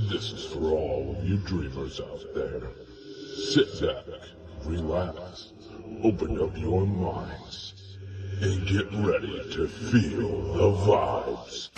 This is for all of you dreamers out there. Sit back, relax, open up your minds, and get ready to feel the vibes.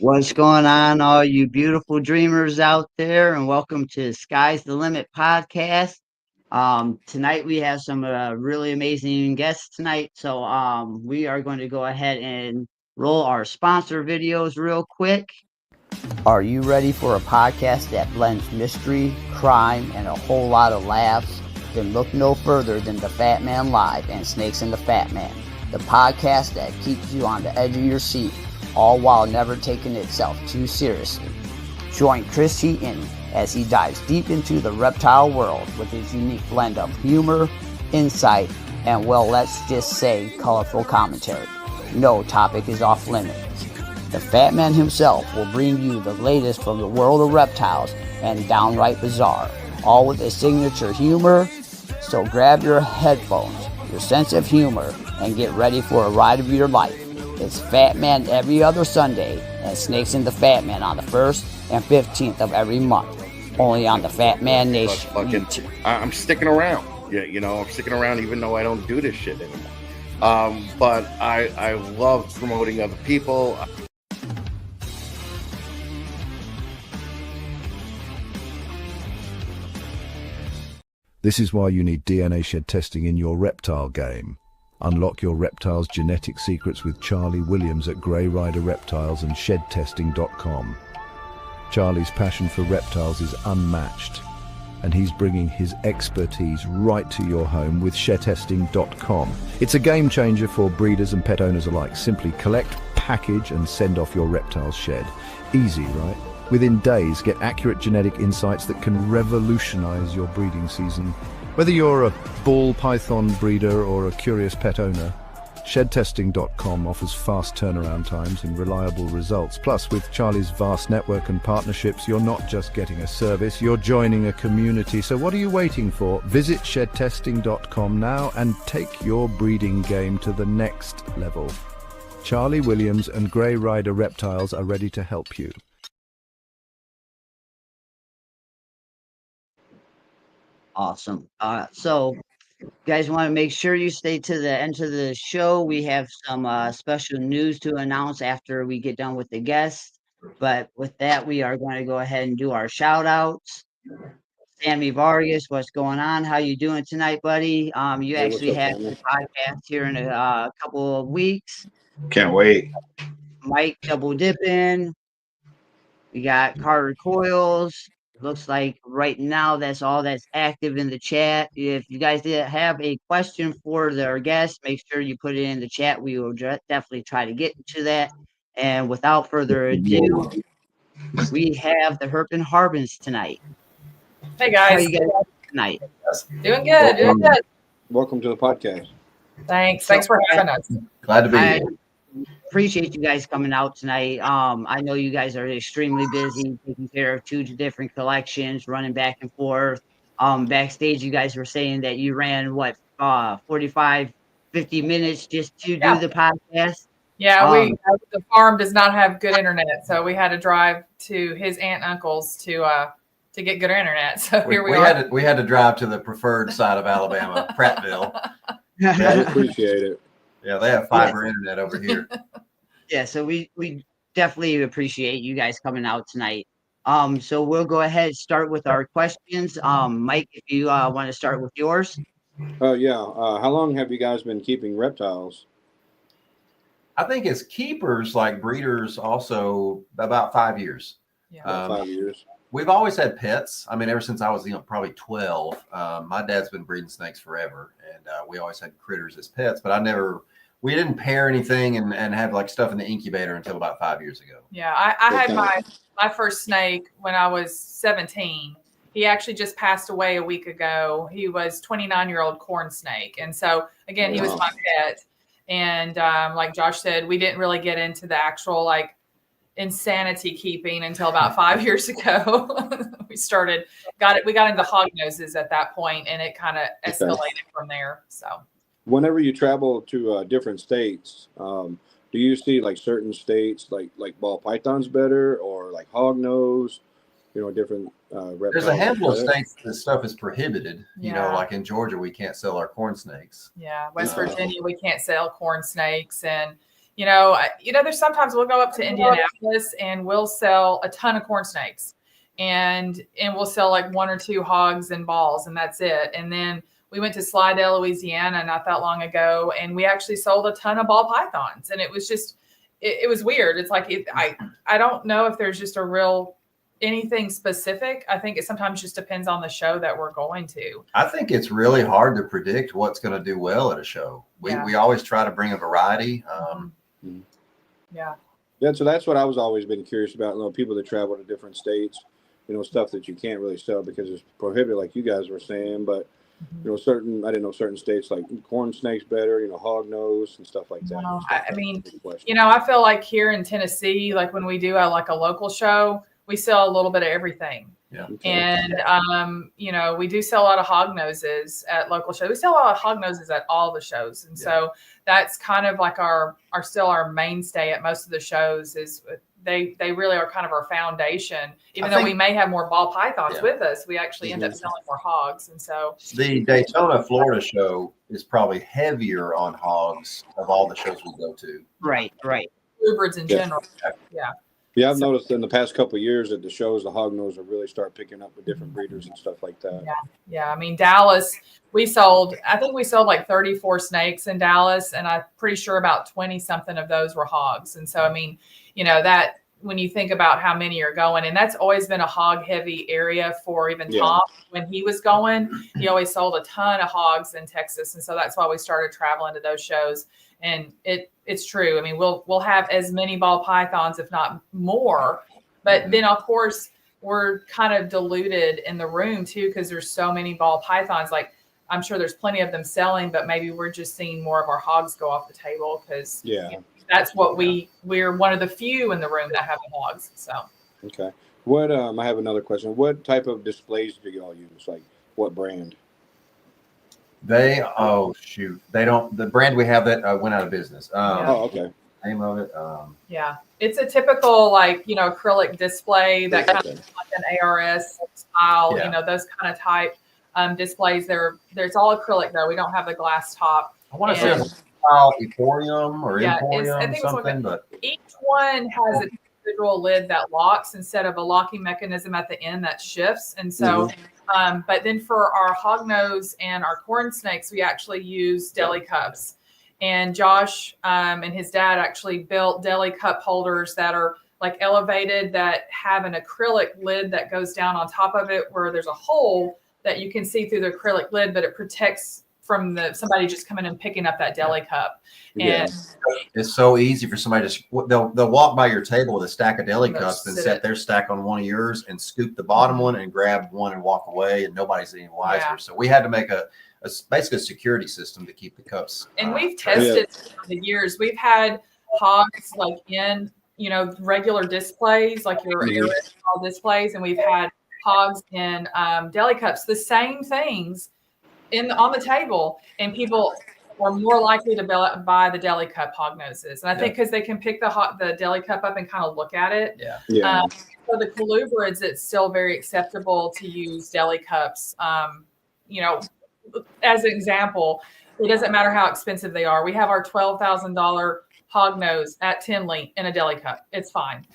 What's going on, all you beautiful dreamers out there, and welcome to Sky's the Limit podcast. Tonight we have some really amazing guests tonight, so we are going to go ahead and roll our sponsor videos real quick. Are you ready for a podcast that blends mystery, crime, and a whole lot of laughs? Then look no further than The Fat Man Live and Snakes and the Fat Man, the podcast that keeps you on the edge of your seat, all while never taking itself too seriously. Join Chris Heaton as he dives deep into the reptile world with his unique blend of humor, insight, and, well, let's just say colorful commentary. No topic is off limits. The Fat Man himself will bring you the latest from the world of reptiles and downright bizarre, all with a signature humor. So grab your headphones, your sense of humor, and get ready for a ride of your life. It's Fat Man every other Sunday and Snakes and the Fat Man on the 1st and 15th of every month. Only on the Fat Man Nation. I'm sticking around. Yeah, I'm sticking around even though I don't do this shit anymore. But I love promoting other people. This is why you need DNA shed testing in your reptile game. Unlock your reptile's genetic secrets with Charlie Williams at Grey Rider Reptiles and ShedTesting.com. Charlie's passion for reptiles is unmatched, and he's bringing his expertise right to your home with ShedTesting.com. It's a game changer for breeders and pet owners alike. Simply collect, package, and send off your reptile's shed. Easy, right? Within days, get accurate genetic insights that can revolutionize your breeding season. Whether you're a ball python breeder or a curious pet owner, ShedTesting.com offers fast turnaround times and reliable results. Plus, with Charlie's vast network and partnerships, you're not just getting a service, you're joining a community. So what are you waiting for? Visit ShedTesting.com now and take your breeding game to the next level. Charlie Williams and Grey Rider Reptiles are ready to help you. Awesome. So you guys want to make sure you stay to the end of the show. We have some special news to announce after we get done with the guests. But with that, we are going to go ahead and do our shout outs. Sammy Vargas, what's going on? How you doing tonight, buddy? You actually have the podcast here in a couple of weeks. Can't wait. Mike Double Dippin'. We got Carter Coils. Looks like right now that's all that's active in the chat. If you guys did have a question for their guests, make sure you put it in the chat. We will definitely try to get to that. And without further ado, we have the Harbins tonight. Hey guys. How are you guys tonight? Doing good. Doing good. Welcome to the podcast. Thanks for having us. Glad to be here. Appreciate you guys coming out tonight. I know you guys are extremely busy taking care of 2 different collections, running back and forth. Backstage, you guys were saying that you ran 45, 50 minutes just to do the podcast. Yeah, the farm does not have good internet, so we had to drive to his aunt and uncle's to get good internet. So here we are. We had to drive to the preferred side of Alabama, Prattville. I appreciate it. Yeah, they have fiber internet over here. Yeah, so we definitely appreciate you guys coming out tonight. So we'll go ahead and start with our questions. Mike, if you want to start with yours. Yeah. How long have you guys been keeping reptiles? I think as keepers, like breeders, also about 5 years. Yeah. About 5 years. We've always had pets. I mean, ever since I was probably 12. My dad's been breeding snakes forever, and we always had critters as pets. But we didn't pair anything and have like stuff in the incubator until about 5 years ago. Yeah, I had my first snake when I was 17. He actually just passed away a week ago. He was 29-year-old corn snake, and so again, he was my pet. And like Josh said, we didn't really get into the actual like insanity keeping until about 5 years ago. We got into hog noses at that point, and it kind of escalated from there. So whenever you travel to different states, do you see like certain states like ball pythons better, or like hog nose, different reptiles? There's a handful of states that stuff is prohibited. Like in Georgia, we can't sell our corn snakes. Yeah, West Virginia, we can't sell corn snakes. And there's sometimes we'll go up to Indianapolis and we'll sell a ton of corn snakes, and we'll sell like 1 or 2 hogs and balls, and that's it. And then we went to Slidell, Louisiana not that long ago, and we actually sold a ton of ball pythons. And it was just, it was weird. It's like, I don't know if there's just a real anything specific. I think it sometimes just depends on the show that we're going to. I think it's really hard to predict what's going to do well at a show. We always try to bring a variety. Yeah. So that's what I was always been curious about. People that travel to different states, stuff that you can't really sell because it's prohibited, like you guys were saying. But I didn't know certain states like corn snakes better, hog nose and stuff like that. No, I mean, I feel like here in Tennessee, like when we do like a local show, we sell a little bit of everything. Yeah. And, we do sell a lot of hog noses at local shows. We sell a lot of hog noses at all the shows. And so that's kind of like our mainstay at most of the shows is they really are kind of our foundation. Even though we may have more ball pythons with us, we actually end up selling more hogs. And so the Daytona, Florida show is probably heavier on hogs of all the shows we go to. Right. Bluebirds in general. Yeah. Yeah, I've noticed in the past couple of years at the shows, the hog nose will really start picking up with different breeders and stuff like that. Yeah. I mean, Dallas, I think we sold like 34 snakes in Dallas, and I'm pretty sure about 20 something of those were hogs. And so, I mean, that when you think about how many are going, and that's always been a hog heavy area for even Tom when he was going, he always sold a ton of hogs in Texas. And so that's why we started traveling to those shows. And it's true. I mean, we'll have as many ball pythons, if not more. But then, of course, we're kind of diluted in the room, too, because there's so many ball pythons. Like, I'm sure there's plenty of them selling, but maybe we're just seeing more of our hogs go off the table because that's what we're one of the few in the room that have hogs. So, okay. What I have another question. What type of displays do y'all use? Like, what brand? They don't. The brand we have that went out of business. Okay. Name of it. It's a typical acrylic display that kind of like an ARS style. Those kind of type displays. There's all acrylic though. We don't have the glass top. I want to say it's style Emporium or Emporium something, but each one has a individual lid that locks instead of a locking mechanism at the end that shifts, and so. But then for our hognose and our corn snakes, we actually use deli cups. And Josh and his dad actually built deli cup holders that are like elevated that have an acrylic lid that goes down on top of it where there's a hole that you can see through the acrylic lid, but it protects from somebody just coming and picking up that deli cup. And it's so easy for somebody to they'll walk by your table with a stack of deli cups and set their stack on one of yours and scoop the bottom one and grab one and walk away, and nobody's any wiser. So we had to make basically a security system to keep the cups. And we've tested over the years. We've had hogs like in regular displays, like your aerosol displays, and we've had hogs in deli cups. The same things on the table, and people are more likely to buy the deli cup hog noses. And I think because they can pick the deli cup up and kind of look at it. For the colubrids, it's still very acceptable to use deli cups. As an example, it doesn't matter how expensive they are. We have our $12,000 hog nose at Tinley in a deli cup. It's fine.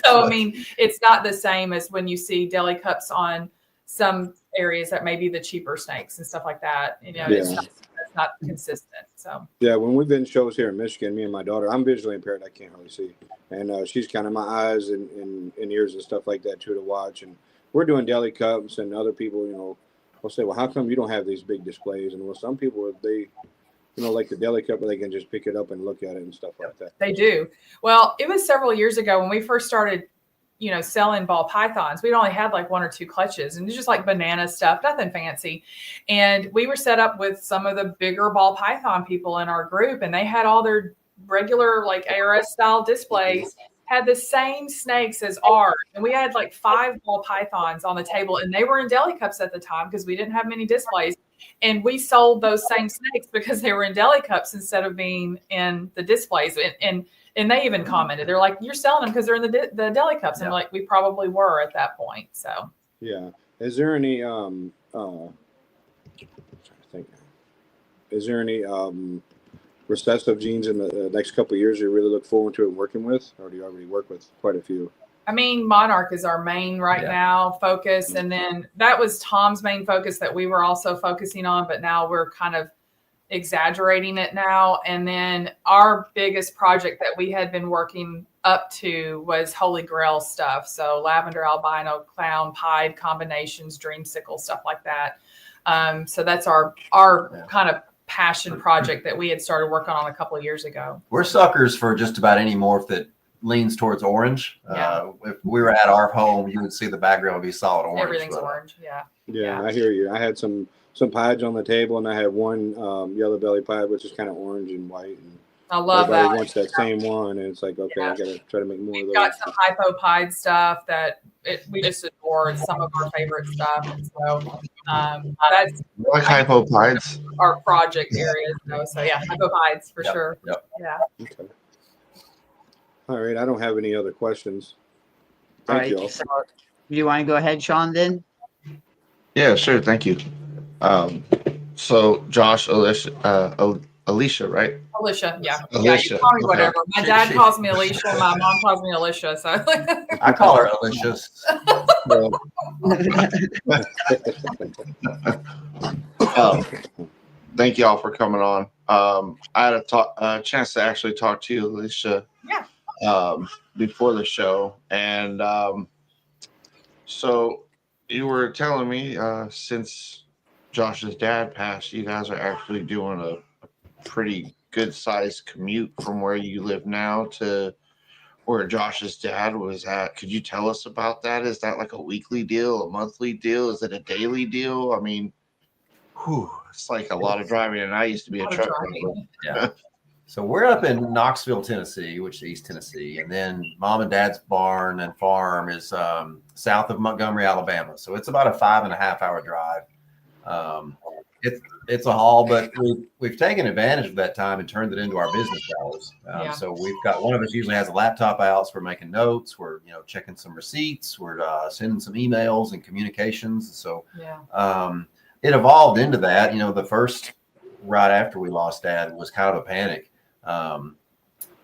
So I mean, it's not the same as when you see deli cups on some areas that may be the cheaper snakes and stuff like that. It's not it's not consistent. So Yeah, when we've been shows here in Michigan, me and my daughter, I'm visually impaired. I can't really see. And she's kind of my eyes and ears and stuff like that, too, to watch. And we're doing deli cups, and other people, will say, well, how come you don't have these big displays? And well, some people, they, like the deli cup, where they can just pick it up and look at it and stuff like that. they do. Well, it was several years ago when we first started, selling ball pythons. We'd only had like 1 or 2 clutches and just like banana stuff, nothing fancy. And we were set up with some of the bigger ball python people in our group, and they had all their regular like ARS style displays, had the same snakes as ours. And we had like 5 ball pythons on the table, and they were in deli cups at the time because we didn't have many displays. And we sold those same snakes because they were in deli cups instead of being in the displays. And they even commented, they're like, you're selling them because they're in the deli cups. And like, we probably were at that point. So, yeah. Is there any, I'm trying to think, is there any recessive genes in the next couple of years you really look forward to and working with? Or do you already work with quite a few? I mean, Monarch is our main now focus. And then that was Tom's main focus that we were also focusing on, but now we're kind of exaggerating it now. And then our biggest project that we had been working up to was Holy Grail stuff. So lavender, albino, clown, pied combinations, dreamsicle, stuff like that. So that's our kind of passion project that we had started working on a couple of years ago. We're suckers for just about any morph that leans towards orange. If we were at our home, you would see the background would be solid orange. Everything's orange. Yeah, I hear you. I had some pieds on the table, and I had one yellow belly pied, which is kind of orange and white. And I love everybody that. wants that same one, and it's like, okay, I gotta try to make more of We've those. got some hypo-pied stuff that we just adore. It's some of our favorite stuff. And so that's like hypopides. our project areas. So yeah, hypo-pieds for sure. Yep. Yeah. Okay. All right, I don't have any other questions. All Thank you right. all. So, you want to go ahead, Sean, then? Yeah, sure. Thank you. So Josh, Alisha, right? Alicia, yeah. Alicia, Yeah, you call me okay. whatever. My dad calls me Alicia. My mom calls me Alicia. So I call her Alicia's. Thank you all for coming on. I had a chance to actually talk to you, Alisha, before the show, and so you were telling me since Josh's dad passed, you guys are actually doing a pretty good sized commute from where you live now to where Josh's dad was at. Could you tell us about that? Is that like a weekly deal, a monthly deal? Is it a daily deal? I mean, it's like a lot of driving, and I used to be a truck driver. Yeah. So we're up in Knoxville, Tennessee, which is East Tennessee, and then Mom and Dad's barn and farm is south of Montgomery, Alabama. So it's about a 5.5-hour drive. It's a haul, but we've taken advantage of that time and turned it into our business hours. So we've got one of us usually has a laptop out, so we're making notes, we're checking some receipts, we're sending some emails and communications. So it evolved into that. The first right after we lost Dad was kind of a panic.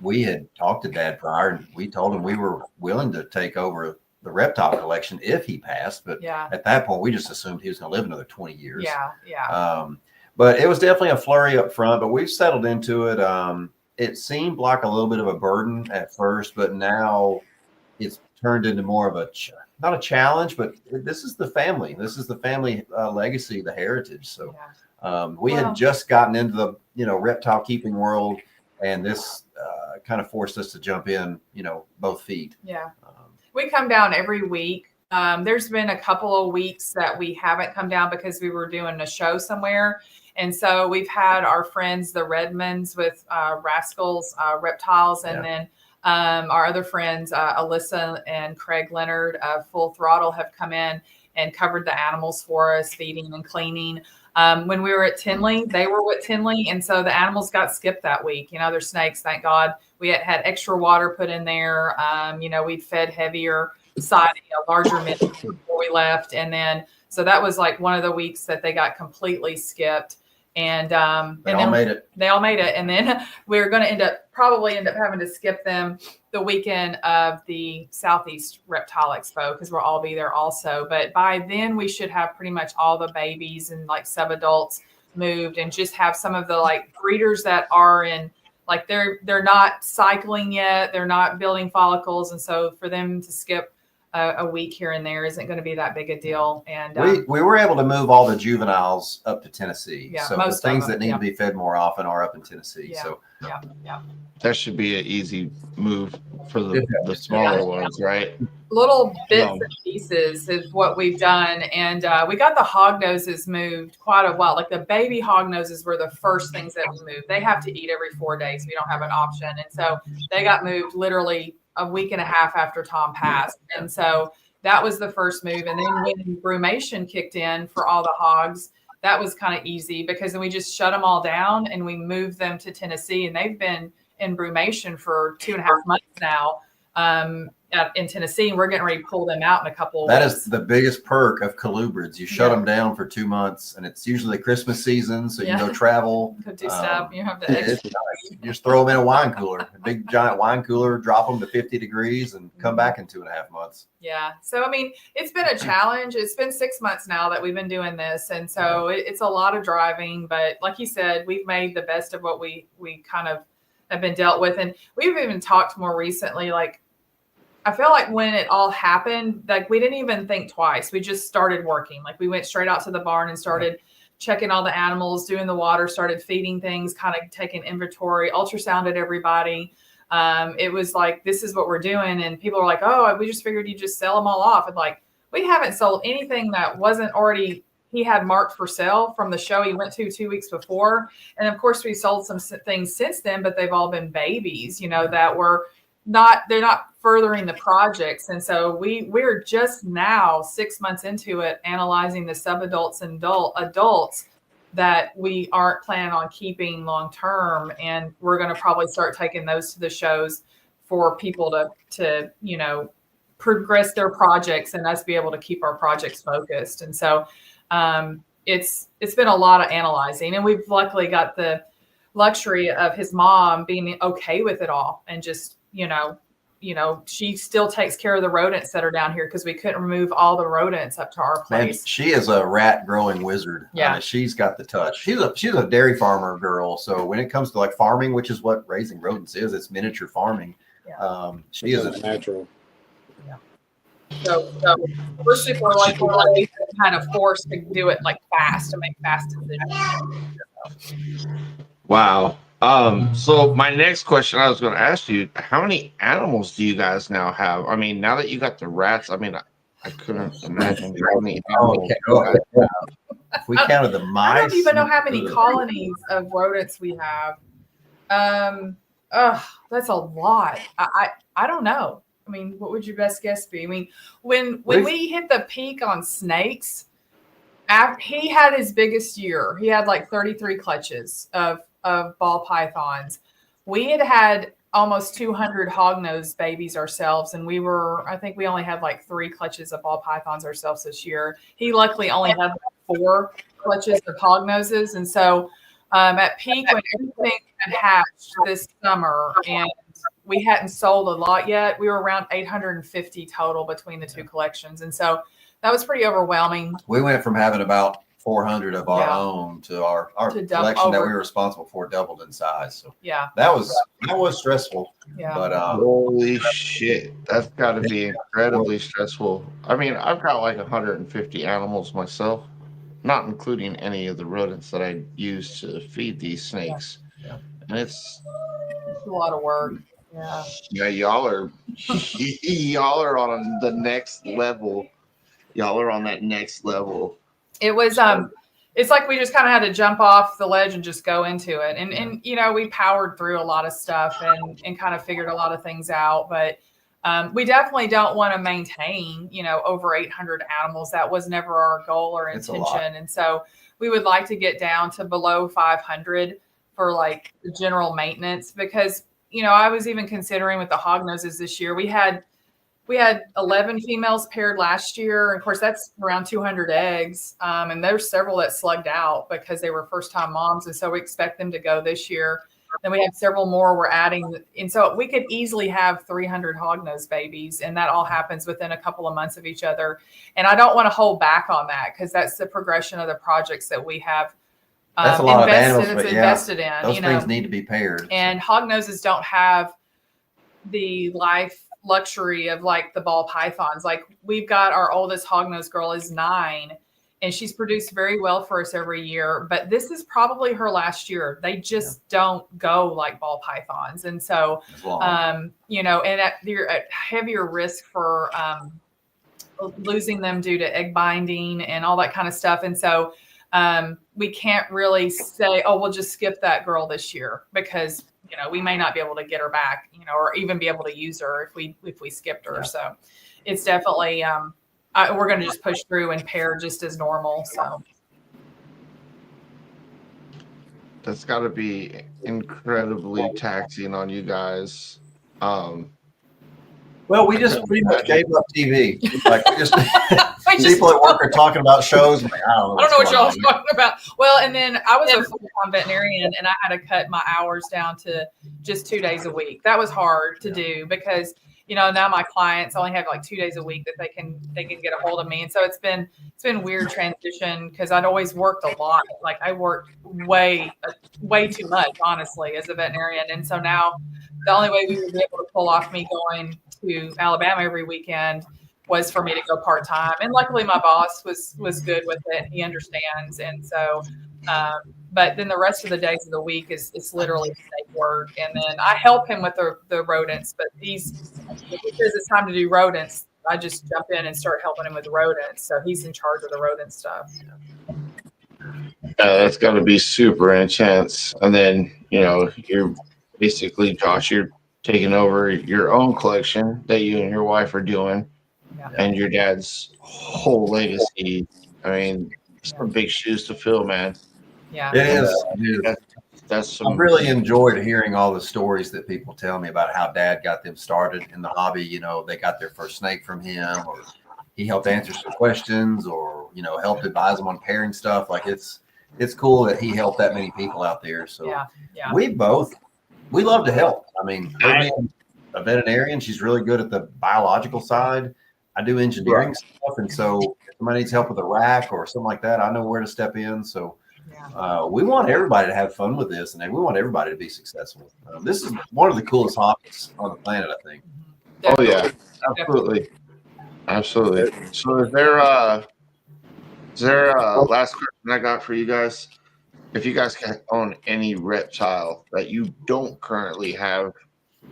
We had talked to Dad prior, and we told him we were willing to take over the reptile collection if he passed. But at that point, we just assumed he was going to live another 20 years. But it was definitely a flurry up front, but we've settled into it. It seemed like a little bit of a burden at first, but now it's turned into more of not a challenge, but this is the family. This is the family legacy, the heritage. So we had just gotten into the reptile keeping world, and this kind of forced us to jump in both feet. We come down every week. There's been a couple of weeks that we haven't come down because we were doing a show somewhere, and so we've had our friends the Redmonds with Rascals Reptiles, and then our other friends Alyssa and Craig Leonard of Full Throttle have come in and covered the animals for us, feeding and cleaning. When we were at Tinley, they were with Tinley, and so the animals got skipped that week. They're snakes, thank God. We had extra water put in there. We'd fed heavier siding, a larger mix before we left, and then so that was like one of the weeks that they got completely skipped. And they all made it. They all made it, and then we're going to probably end up having to skip them the weekend of the Southeast Reptile Expo because we'll all be there also. But by then we should have pretty much all the babies and like subadults moved and just have some of the like breeders that are in, like they're not cycling yet, they're not building follicles, and so for them to skip a week here and there isn't going to be that big a deal. And we were able to move all the juveniles up to Tennessee. Yeah, so most the things of them, that need to be fed more often are up in Tennessee. Yeah. So yeah. That should be an easy move for the smaller ones, right? Little bits and pieces is what we've done. And we got the hog noses moved quite a while. Like the baby hog noses were the first things that we moved. They have to eat every 4 days. We don't have an option. And so they got moved literally a week and a half after Tom passed. And so that was the first move. And then when brumation kicked in for all the hogs, that was kind of easy because then we just shut them all down and we moved them to Tennessee. And they've been in brumation for 2.5 months now. In Tennessee, and we're getting ready to pull them out in a couple of that weeks. is the biggest perk of colubrids. You shut them down for 2 months, and it's usually the Christmas season, so you can go travel. Go do stuff. You have to extra. You just throw them in a wine cooler, a big giant wine cooler, drop them to 50 degrees, and come back in 2.5 months. Yeah. So, I mean, it's been a challenge. It's been 6 months now that we've been doing this. And so it's a lot of driving. But like you said, we've made the best of what we kind of have been dealt with. And we've even talked more recently, like, I feel like when it all happened, like we didn't even think twice. We just started working. Like we went straight out to the barn and started checking all the animals, doing the water, started feeding things, kind of taking inventory, ultrasounded everybody. It was like, this is what we're doing. And people are like, oh, we just figured you just sell them all off. And like, we haven't sold anything that wasn't already, he had marked for sale from the show he went to 2 weeks before. And of course we sold some things since then, but they've all been babies, you know, that were they're not furthering the projects. And so we're just now 6 months into it, analyzing the subadults and adults that we aren't planning on keeping long term. And we're going to probably start taking those to the shows for people to, you know, progress their projects and us be able to keep our projects focused. And so it's been a lot of analyzing, and we've luckily got the luxury of his mom being okay with it all and just, you know, she still takes care of the rodents that are down here because we couldn't remove all the rodents up to our place. Man, she is a rat growing wizard. Yeah. I mean, she's got the touch. She's a dairy farmer girl. So when it comes to like farming, which is what raising rodents is, it's miniature farming. Yeah. She is a natural. Yeah. So we're super like we're kind of forced to do it like fast to make fast decisions. Wow. So my next question I was going to ask you, how many animals do you guys now have? I mean, now that you got the rats, I mean, I couldn't imagine how many animals you guys have. If we counted the mice, I don't even know how many colonies of rodents we have. That's a lot. I don't know. I mean, what would your best guess be? I mean, when we hit the peak on snakes, he had his biggest year. He had like 33 clutches of ball pythons. We had almost 200 hognose babies ourselves, and I think we only had like 3 clutches of ball pythons ourselves this year. He luckily only had 4 clutches of hognoses, and so at peak when everything had hatched this summer and we hadn't sold a lot yet, we were around 850 total between the 2 collections, and so that was pretty overwhelming. We went from having about 400 of our own to our collection that we were responsible for doubled in size. So yeah, that was stressful. Yeah. But holy shit, that's got to be incredibly stressful. I mean, I've got like 150 animals myself, not including any of the rodents that I use to feed these snakes. Yeah. And it's a lot of work. Yeah. Yeah, y'all are on the next level. Y'all are on that next level. It was it's like we just kind of had to jump off the ledge and just go into it. And you know, we powered through a lot of stuff and kind of figured a lot of things out. But we definitely don't want to maintain, you know, over 800 animals. That was never our goal or intention. And so we would like to get down to below 500 for like the general maintenance, because, you know, I was even considering with the hognoses this year, we had 11 females paired last year. And of course, that's around 200 eggs. And there's several that slugged out because they were first-time moms. And so we expect them to go this year. Then we have several more we're adding. And so we could easily have 300 hognose babies. And that all happens within a couple of months of each other. And I don't want to hold back on that because that's the progression of the projects that we have That's a lot of animals, but invested in. Those things need to be paired. And hognoses don't have the life luxury of like the ball pythons. Like we've got our oldest hognose girl is 9, and she's produced very well for us every year. But this is probably her last year. They just don't go like ball pythons, and so you know, and you're at heavier risk for losing them due to egg binding and all that kind of stuff. And so we can't really say, oh, we'll just skip that girl this year, because you know we may not be able to get her back, you know, or even be able to use her if we skipped her. So it's definitely we're going to just push through and pair just as normal. So that's got to be incredibly taxing on you guys. Well, we just pretty much gave up TV. Like we just people at work are talking about shows. Like, I don't know what y'all are talking about. Well, and then I was a full-time veterinarian, and I had to cut my hours down to just 2 days a week. That was hard to do because, you know, now my clients only have like 2 days a week that they can get a hold of me, and so it's been weird transition because I'd always worked a lot. Like I worked way too much, honestly, as a veterinarian, and so now the only way we would be able to pull off me going to Alabama every weekend was for me to go part-time. And luckily my boss was good with it. He understands. And so, but then the rest of the days of the week is literally snake work. And then I help him with the rodents, but because it's time to do rodents, I just jump in and start helping him with the rodents. So he's in charge of the rodent stuff. That's got to be super intense. And then, you know, you're basically, Josh, you're taking over your own collection that you and your wife are doing, and your dad's whole legacy. I mean, some big shoes to fill, man. Yeah, it is. That's I really enjoyed hearing all the stories that people tell me about how Dad got them started in the hobby. You know, they got their first snake from him, or he helped answer some questions, or you know, helped advise them on pairing stuff. Like it's cool that he helped that many people out there. So we love to help. I mean, her being a veterinarian, she's really good at the biological side. I do engineering stuff, and so if somebody needs help with a rack or something like that, I know where to step in. So we want everybody to have fun with this, and we want everybody to be successful. This is one of the coolest hobbies on the planet, I think. Oh yeah, absolutely. So is there a last question I got for you guys? If you guys can own any reptile that you don't currently have,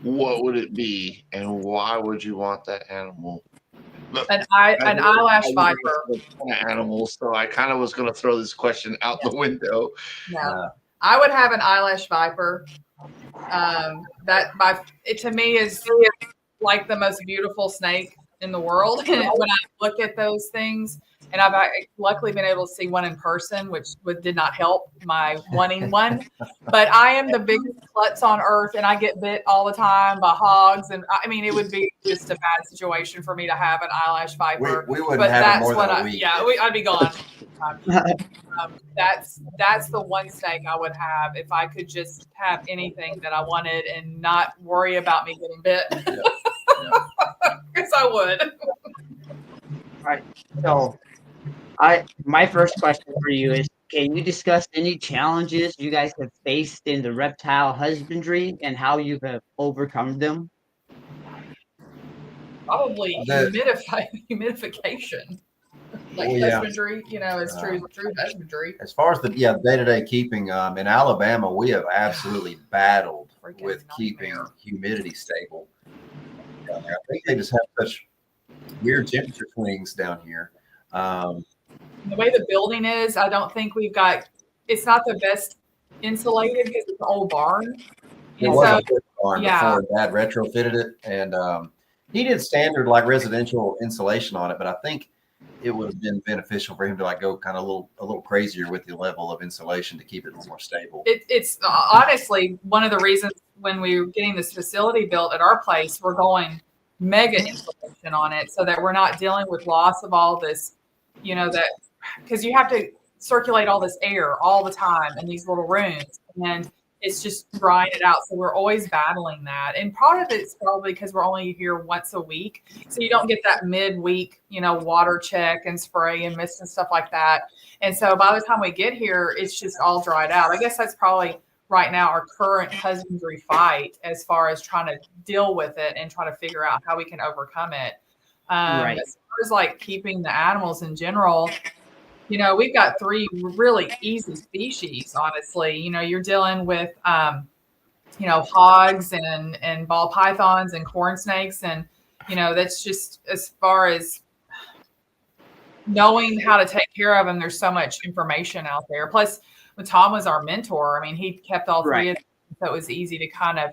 what would it be, and why would you want that animal? An eyelash viper. Animals, so I kind of was going to throw this question out the window. Yeah, I would have an eyelash viper. It to me is like the most beautiful snake in the world. And when I look at those things, and I've luckily been able to see one in person, which did not help my wanting one. But I am the biggest klutz on earth, and I get bit all the time by hogs. And I mean, it would be just a bad situation for me to have an eyelash viper. We wouldn't have it more than a week. Yeah, I'd be gone. That's the one snake I would have if I could just have anything that I wanted and not worry about me getting bit. Because I would. All right. So my first question for you is, can you discuss any challenges you guys have faced in the reptile husbandry and how you have overcome them? Probably humidification. Like husbandry, you know, is true husbandry. As far as the day-to-day keeping, in Alabama, we have absolutely battled with keeping humidity stable. I think they just have such weird temperature swings down here. The way the building is, I don't think it's not the best insulated because it's an old barn. It was a good barn before Dad retrofitted it, and he did standard like residential insulation on it, but I think it would have been beneficial for him to like go kind of a little crazier with the level of insulation to keep it a little more stable. It's honestly one of the reasons when we were getting this facility built at our place, we're going mega insulation on it so that we're not dealing with loss of all this, you know, that because you have to circulate all this air all the time in these little rooms, and it's just drying it out. So we're always battling that. And part of it's probably because we're only here once a week. So you don't get that midweek, you know, water check and spray and mist and stuff like that. And so by the time we get here, it's just all dried out. I guess that's probably right now our current husbandry fight as far as trying to deal with it and try to figure out how we can overcome it. Right. As far as like keeping the animals in general, we've got 3 really easy species, honestly. You're dealing with, hogs and ball pythons and corn snakes. And, that's just as far as knowing how to take care of them. There's so much information out there. Plus, when Tom was our mentor, I mean, he kept all 3 of them. So it was easy to kind of,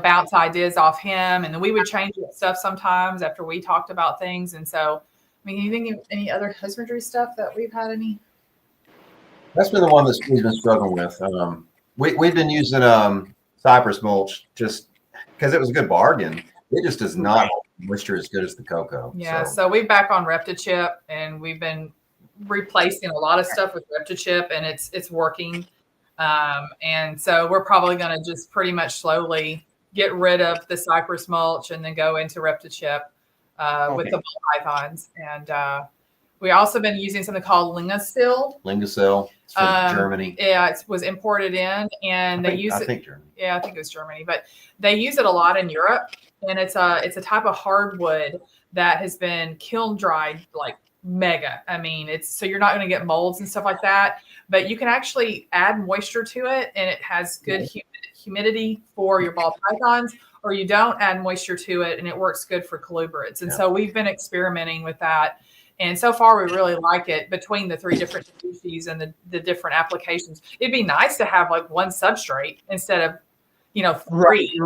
bounce ideas off him. And then we would change stuff sometimes after we talked about things. And so, I mean, you think of any other husbandry stuff that we've had any? That's been the one that we've been struggling with. We've been using cypress mulch just because it was a good bargain. It just does not hold moisture as good as the cocoa. Yeah, so we're back on ReptiChip, and we've been replacing a lot of stuff with ReptiChip, and it's working. And so we're probably going to just pretty much slowly get rid of the cypress mulch and then go into ReptiChip. With the ball pythons. And we also been using something called Lingasil. It's from Germany. Yeah, it was imported in, and they use it. I think Germany. Yeah, I think it was Germany, but they use it a lot in Europe, and it's a type of hardwood that has been kiln dried like mega. I mean, so you're not going to get molds and stuff like that, but you can actually add moisture to it, and it has good humidity for your ball pythons. Or you don't add moisture to it, and it works good for colubrids. And so we've been experimenting with that. And so far, we really like it between the 3 different species and the different applications. It'd be nice to have like one substrate instead of, 3.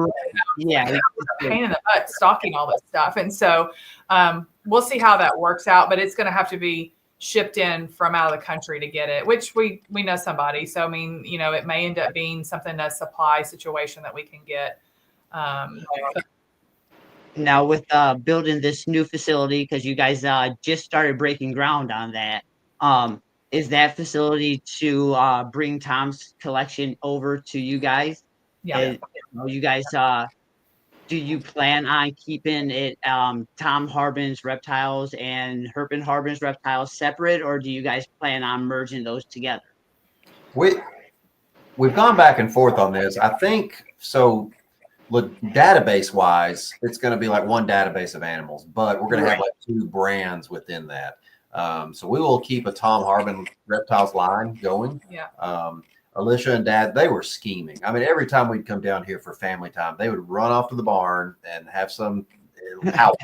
Yeah. It's a pain in the butt stocking all this stuff. And so we'll see how that works out, but it's going to have to be shipped in from out of the country to get it, which we know somebody. So, I mean, it may end up being something, a supply situation that we can get. Now with building this new facility, because you guys just started breaking ground on that, is that facility to bring Tom's collection over to you guys? Yeah. You guys, do you plan on keeping it Tom Harbin's reptiles and Harbin Harbin's reptiles separate, or do you guys plan on merging those together? We've gone back and forth on this. I think so. Look, database wise, it's going to be like one database of animals, but we're going to have like 2 brands within that. So we will keep a Tom Harbin reptiles line going. Yeah. Alisha and Dad, they were scheming. I mean, every time we'd come down here for family time, they would run off to the barn and have some house.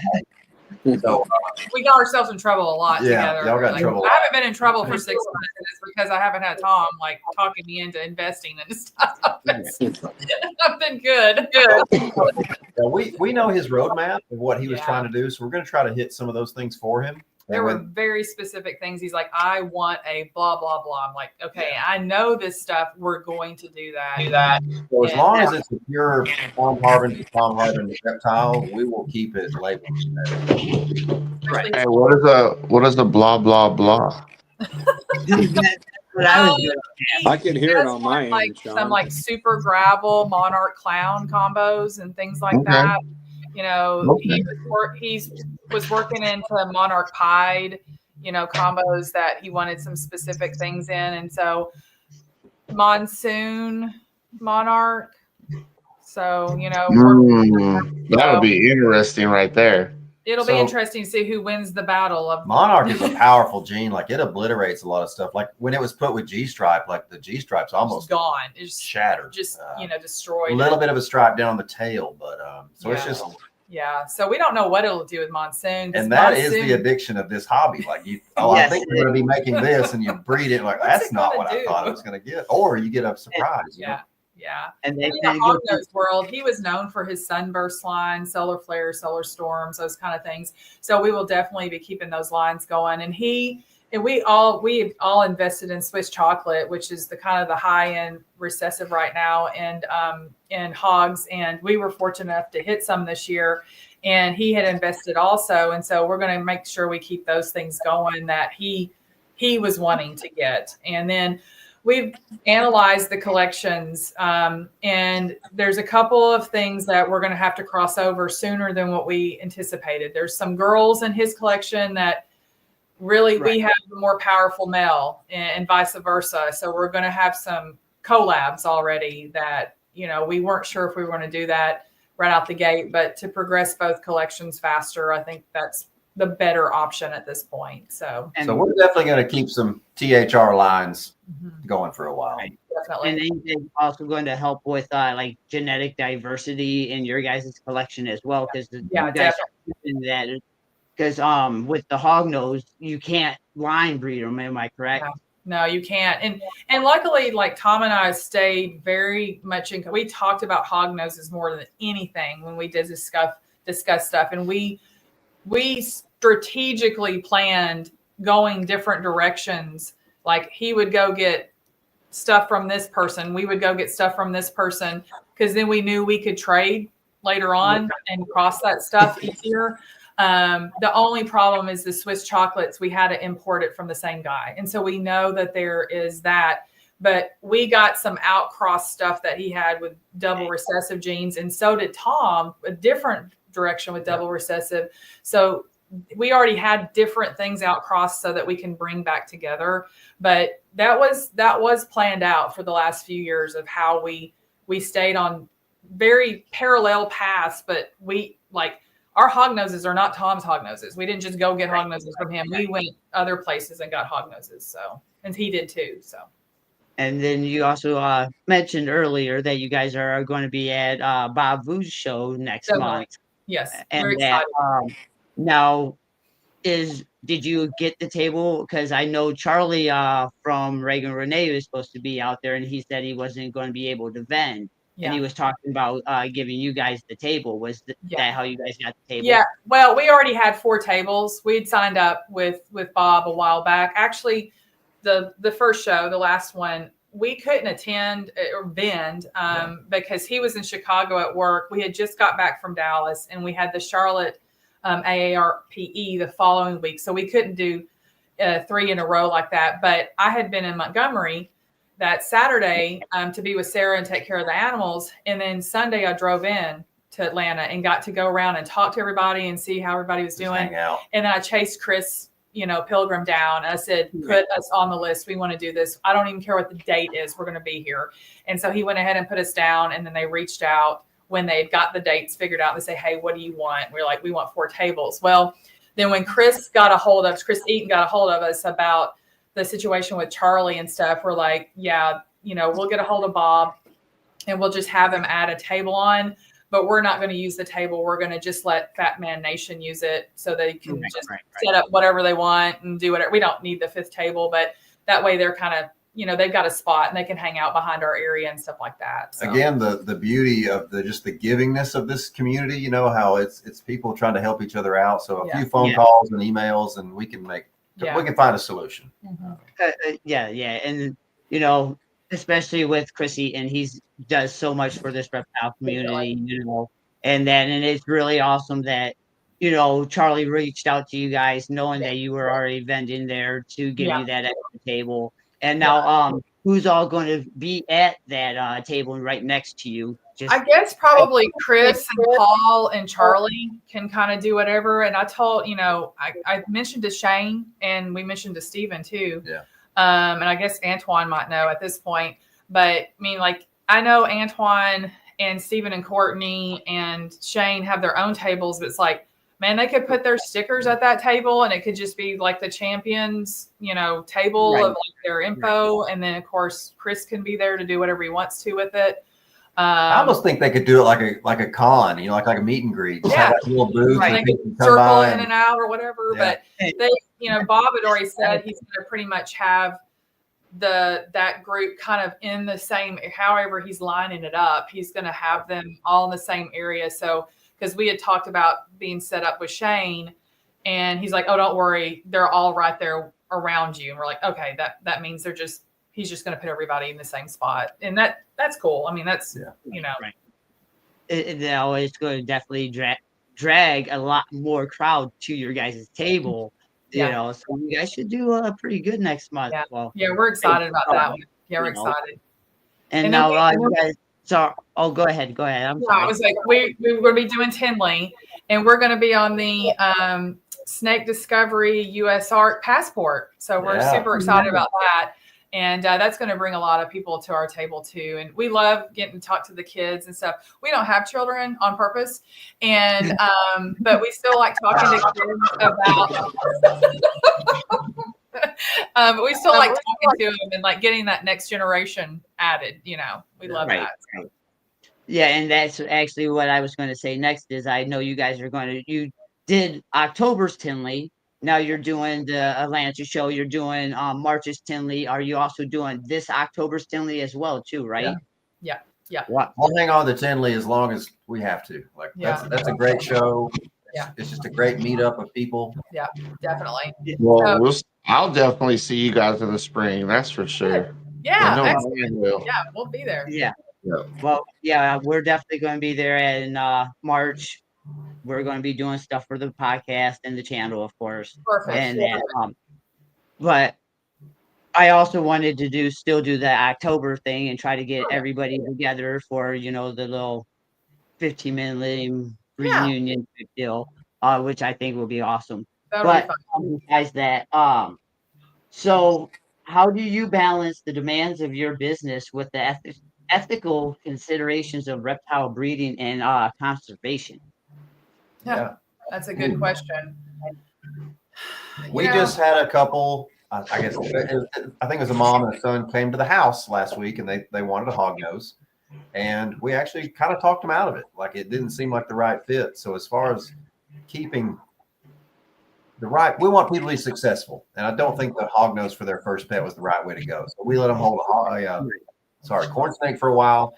So we got ourselves in trouble a lot together. Y'all got in trouble. I haven't been in trouble for 6 months, and it's because I haven't had Tom like talking me into investing and stuff. I've been good. We know his roadmap of what he was trying to do, so we're going to try to hit some of those things for him. There were very specific things. He's like, I want a blah, blah, blah. I'm like, okay, I know this stuff. We're going to do that. So as long as it's a pure Tom Harbin reptile, we will keep it labeled. Right. Hey, what is the blah blah blah? I can hear it on my end, like Sean. some like super gravel monarch clown combos and things like that. He was working into monarch pied, combos that he wanted some specific things in. And so monsoon monarch. So, that would be interesting right there. It'll be interesting to see who wins the battle of monarch. Is a powerful gene. Like it obliterates a lot of stuff. Like when it was put with G-stripe, like the G-stripe's almost gone. It's shattered. Just destroyed. A little bit of a stripe down the tail, but it's just. Yeah, so we don't know what it'll do with monsoon. And that is the addiction of this hobby. Like I think we're going to be making this, and you breed it. Like that's not what I thought I was going to get. Or you get a surprise. Yeah. And in the hognose world, he was known for his sunburst line, solar flares, solar storms, those kind of things. So we will definitely be keeping those lines going. And we all invested in Swiss chocolate, which is the kind of the high end recessive right now, and hogs. And we were fortunate enough to hit some this year, and he had invested also. And so we're going to make sure we keep those things going that he was wanting to get. And then we've analyzed the collections, and there's a couple of things that we're going to have to cross over sooner than what we anticipated. There's some girls in his collection that really Right. we have the more powerful male and vice versa. So we're going to have some collabs already that, we weren't sure if we were going to do that right out the gate, but to progress both collections faster, I think that's the better option at this point. So we're definitely going to keep some THR lines going for a while. Right. definitely. And then they're also going to help with like genetic diversity in your guys' collection as well, because Yeah, you guys are doing that. Because with the hognose, you can't line breed them. Am I correct? No, you can't. And luckily, like Tom and I stayed very much in. We talked about hog noses more than anything when we did discuss stuff, and we strategically planned going different directions. Like he would go get stuff from this person, we would go get stuff from this person, because then we knew we could trade later on and cross that stuff easier. The only problem is the Swiss chocolates, we had to import it from the same guy. And so we know that there is that, but we got some outcross stuff that he had with double recessive genes. And so did Tom, a different direction with double recessive. So we already had different things outcrossed so that we can bring back together. But that was planned out for the last few years of how we stayed on very parallel paths, but our hog noses are not Tom's hog noses. We didn't just go get hog noses from him. We went other places and got hog noses. So, and he did too. So. And then you also mentioned earlier that you guys are going to be at Bob Vu's show next month. Yes. And very that excited. now did you get the table? Because I know Charlie from Reagan Renee was supposed to be out there, and he said he wasn't going to be able to vend. And he was talking about giving you guys the table. Was that how you guys got the table? Yeah. Well, we already had 4 tables. We'd signed up with Bob a while back. Actually, the first show, the last one, we couldn't attend or vend because he was in Chicago at work. We had just got back from Dallas, and we had the Charlotte AARPE the following week. So we couldn't do 3 in a row like that. But I had been in Montgomery that Saturday to be with Sarah and take care of the animals. And then Sunday I drove in to Atlanta and got to go around and talk to everybody and see how everybody was doing. And then I chased Chris, Pilgrim down. And I said, put us on the list. We want to do this. I don't even care what the date is. We're going to be here. And so he went ahead and put us down. And then they reached out when they had got the dates figured out. They say, hey, what do you want? We're like, we want 4 tables. Well, then when Chris Eaton got a hold of us about the situation with Charlie and stuff, we're like, yeah, we'll get a hold of Bob and we'll just have him add a table on, but we're not going to use the table. We're going to just let Fat Man Nation use it so they can set up whatever they want and do whatever. We don't need the 5th table, but that way they're kind of, they've got a spot and they can hang out behind our area and stuff like that. So. Again, the beauty of the givingness of this community, how it's people trying to help each other out. So a few phone calls and emails, and we can find a solution. And especially with Chris Eaton, he does so much for this reptile community, and it's really awesome that Charlie reached out to you guys knowing that you were already vending there to give you that extra table. And now who's all going to be at that table right next to you? I guess probably Chris and Paul and Charlie can kind of do whatever. And I told, I mentioned to Shane and we mentioned to Steven too. Yeah. And I guess Antoine might know at this point, but I know Antoine and Steven and Courtney and Shane have their own tables, but it's like, man, they could put their stickers at that table and it could just be like the champions, table of their info. And then of course, Chris can be there to do whatever he wants to with it. I almost think they could do it like a con, like a meet and greet. Just have a little booth. They could circle in and out or whatever. Yeah. But they, Bob had already said he's going to pretty much have that group kind of in the same, however he's lining it up, he's going to have them all in the same area. So, because we had talked about being set up with Shane and he's like, oh, don't worry. They're all right there around you. And we're like, okay, that means he's just going to put everybody in the same spot. And that's cool. That's, Right. It's going to definitely drag a lot more crowd to your guys' table, so you guys should do pretty good next month. Yeah, well, we're excited about that one. Yeah, we're excited. And now you guys, go ahead. I'm sorry. I was like, we're going to be doing Tinley and we're going to be on the Snake Discovery US Art Passport. So we're super excited about that. And that's going to bring a lot of people to our table too. And we love getting to talk to the kids and stuff. We don't have children on purpose. And, but we still like talking to kids about, we still like talking to them and like getting that next generation added, we love that. Right. Yeah. And that's actually what I was going to say next is I know you guys are you did October's Tinley. Now you're doing the Atlanta show. You're doing March's Tinley. Are you also doing this October's Tinley as well, too, right? Yeah. We'll hang on to Tinley as long as we have to. Like that's a great show. Yeah. It's just a great meetup of people. Yeah, definitely. Well, I'll definitely see you guys in the spring. That's for sure. Yeah. I know Ryan will. Yeah, we'll be there. Yeah. Well, yeah, we're definitely going to be there in March. We're going to be doing stuff for the podcast and the channel, of course. Perfect. But I also wanted to still do the October thing and try to get everybody together for, the little 15-minute reunion deal, which I think will be awesome. That'll be fun. Besides that, so how do you balance the demands of your business with the ethical considerations of reptile breeding and conservation? Yeah, that's a good question. We just had a couple, I guess, I think it was a mom and a son came to the house last week and they wanted a hog nose. And we actually kind of talked them out of it. Like it didn't seem like the right fit. So as far as keeping we want people to be successful. And I don't think the hog nose for their first pet was the right way to go. So we let them hold corn snake for a while.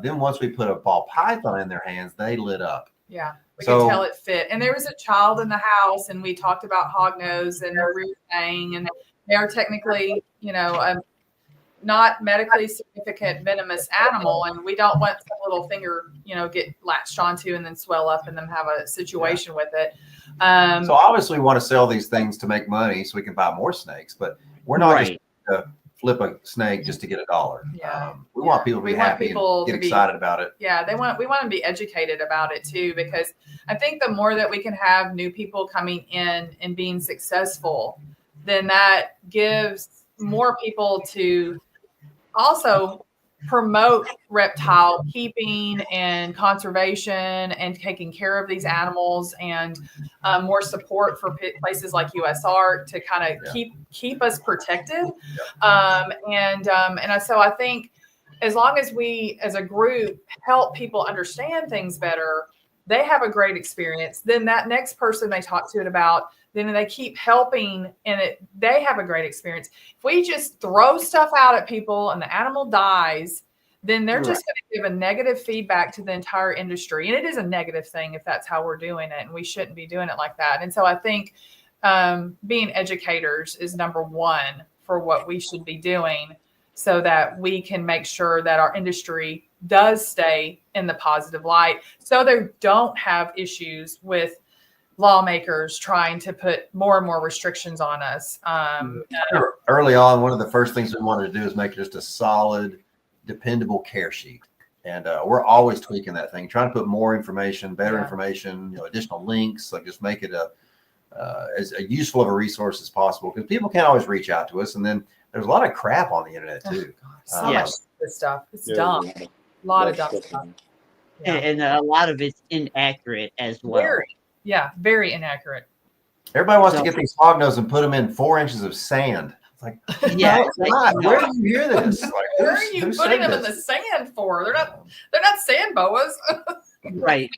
Then once we put a ball python in their hands, they lit up. Yeah, we could tell it fit. And there was a child in the house, and we talked about hognose and root thing, and they are technically, a not medically significant venomous animal, and we don't want the little finger, get latched onto and then swell up and then have a situation with it. So obviously we want to sell these things to make money so we can buy more snakes, but we're not just to flip a snake just to get $1. Yeah. We want people to be happy and get excited about it. Yeah, we want them to be educated about it too, because I think the more that we can have new people coming in and being successful, then that gives more people to also promote reptile keeping and conservation and taking care of these animals, and more support for places like US Art to kind of keep us protected. So I think as long as we as a group help people understand things better, they have a great experience. Then that next person they talk to it about, then they keep helping and they have a great experience. If we just throw stuff out at people and the animal dies, then they're just going to give a negative feedback to the entire industry. And it is a negative thing if that's how we're doing it, and we shouldn't be doing it like that. And so I think being educators is number one for what we should be doing, so that we can make sure that our industry does stay in the positive light, so they don't have issues with lawmakers trying to put more and more restrictions on us. Early on, one of the first things we wanted to do is make just a solid, dependable care sheet. And we're always tweaking that thing, trying to put more information, better information, additional links, like just make it as useful of a resource as possible, because people can't always reach out to us. And then there's a lot of crap on the internet too. So much good stuff. It's dumb. A lot of dumb stuff. Yeah. And a lot of it's inaccurate as well. Very inaccurate. Everybody wants to get these hognoses and put them in 4 inches of sand. It's like, where do you hear this? Like, where are you putting them in the sand for? They're not sand boas. Right.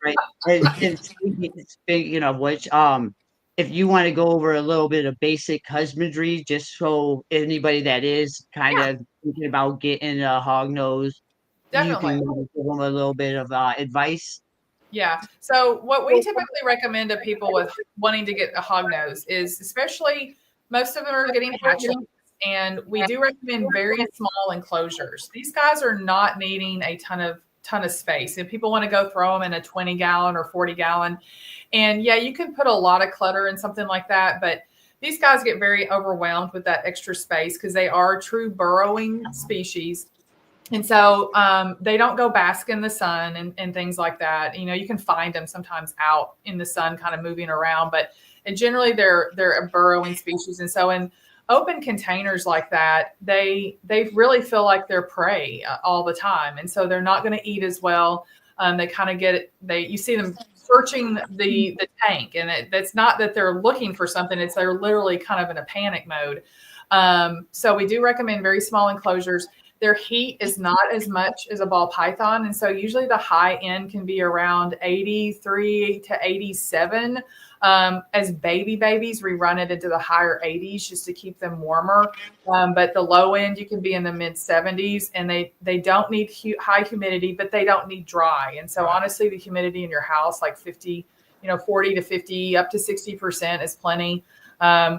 And speaking of which, if you want to go over a little bit of basic husbandry, just so anybody that is kind of thinking about getting a hog nose, you can give them a little bit of advice. Yeah. So what we typically recommend to people with wanting to get a hog nose is, especially most of them are getting hatchlings, and we do recommend very small enclosures. These guys are not needing a ton of space. If people want to go throw them in a 20-gallon or 40-gallon, and you can put a lot of clutter in something like that, but these guys get very overwhelmed with that extra space because they are true burrowing species. And so they don't go bask in the sun and things like that. You can find them sometimes out in the sun kind of moving around, but and generally they're a burrowing species. And so in open containers like that, they really feel like they're prey all the time. And so they're not going to eat as well. They kind of you see them searching the tank, and that's not that they're looking for something. It's they're literally kind of in a panic mode. So we do recommend very small enclosures. Their heat is not as much as a ball python. And so usually the high end can be around 83 to 87. As babies, we run it into the higher 80s just to keep them warmer. But the low end, you can be in the mid 70s, and they don't need high humidity, but they don't need dry. And so honestly, the humidity in your house, like 40 to 50, up to 60% is plenty.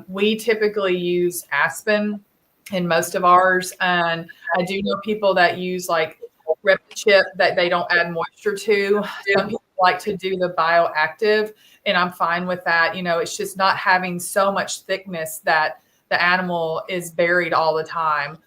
We typically use aspen in most of ours. And I do know people that use like rip chip that they don't add moisture to. Some people like to do the bioactive, and I'm fine with that. It's just not having so much thickness that the animal is buried all the time.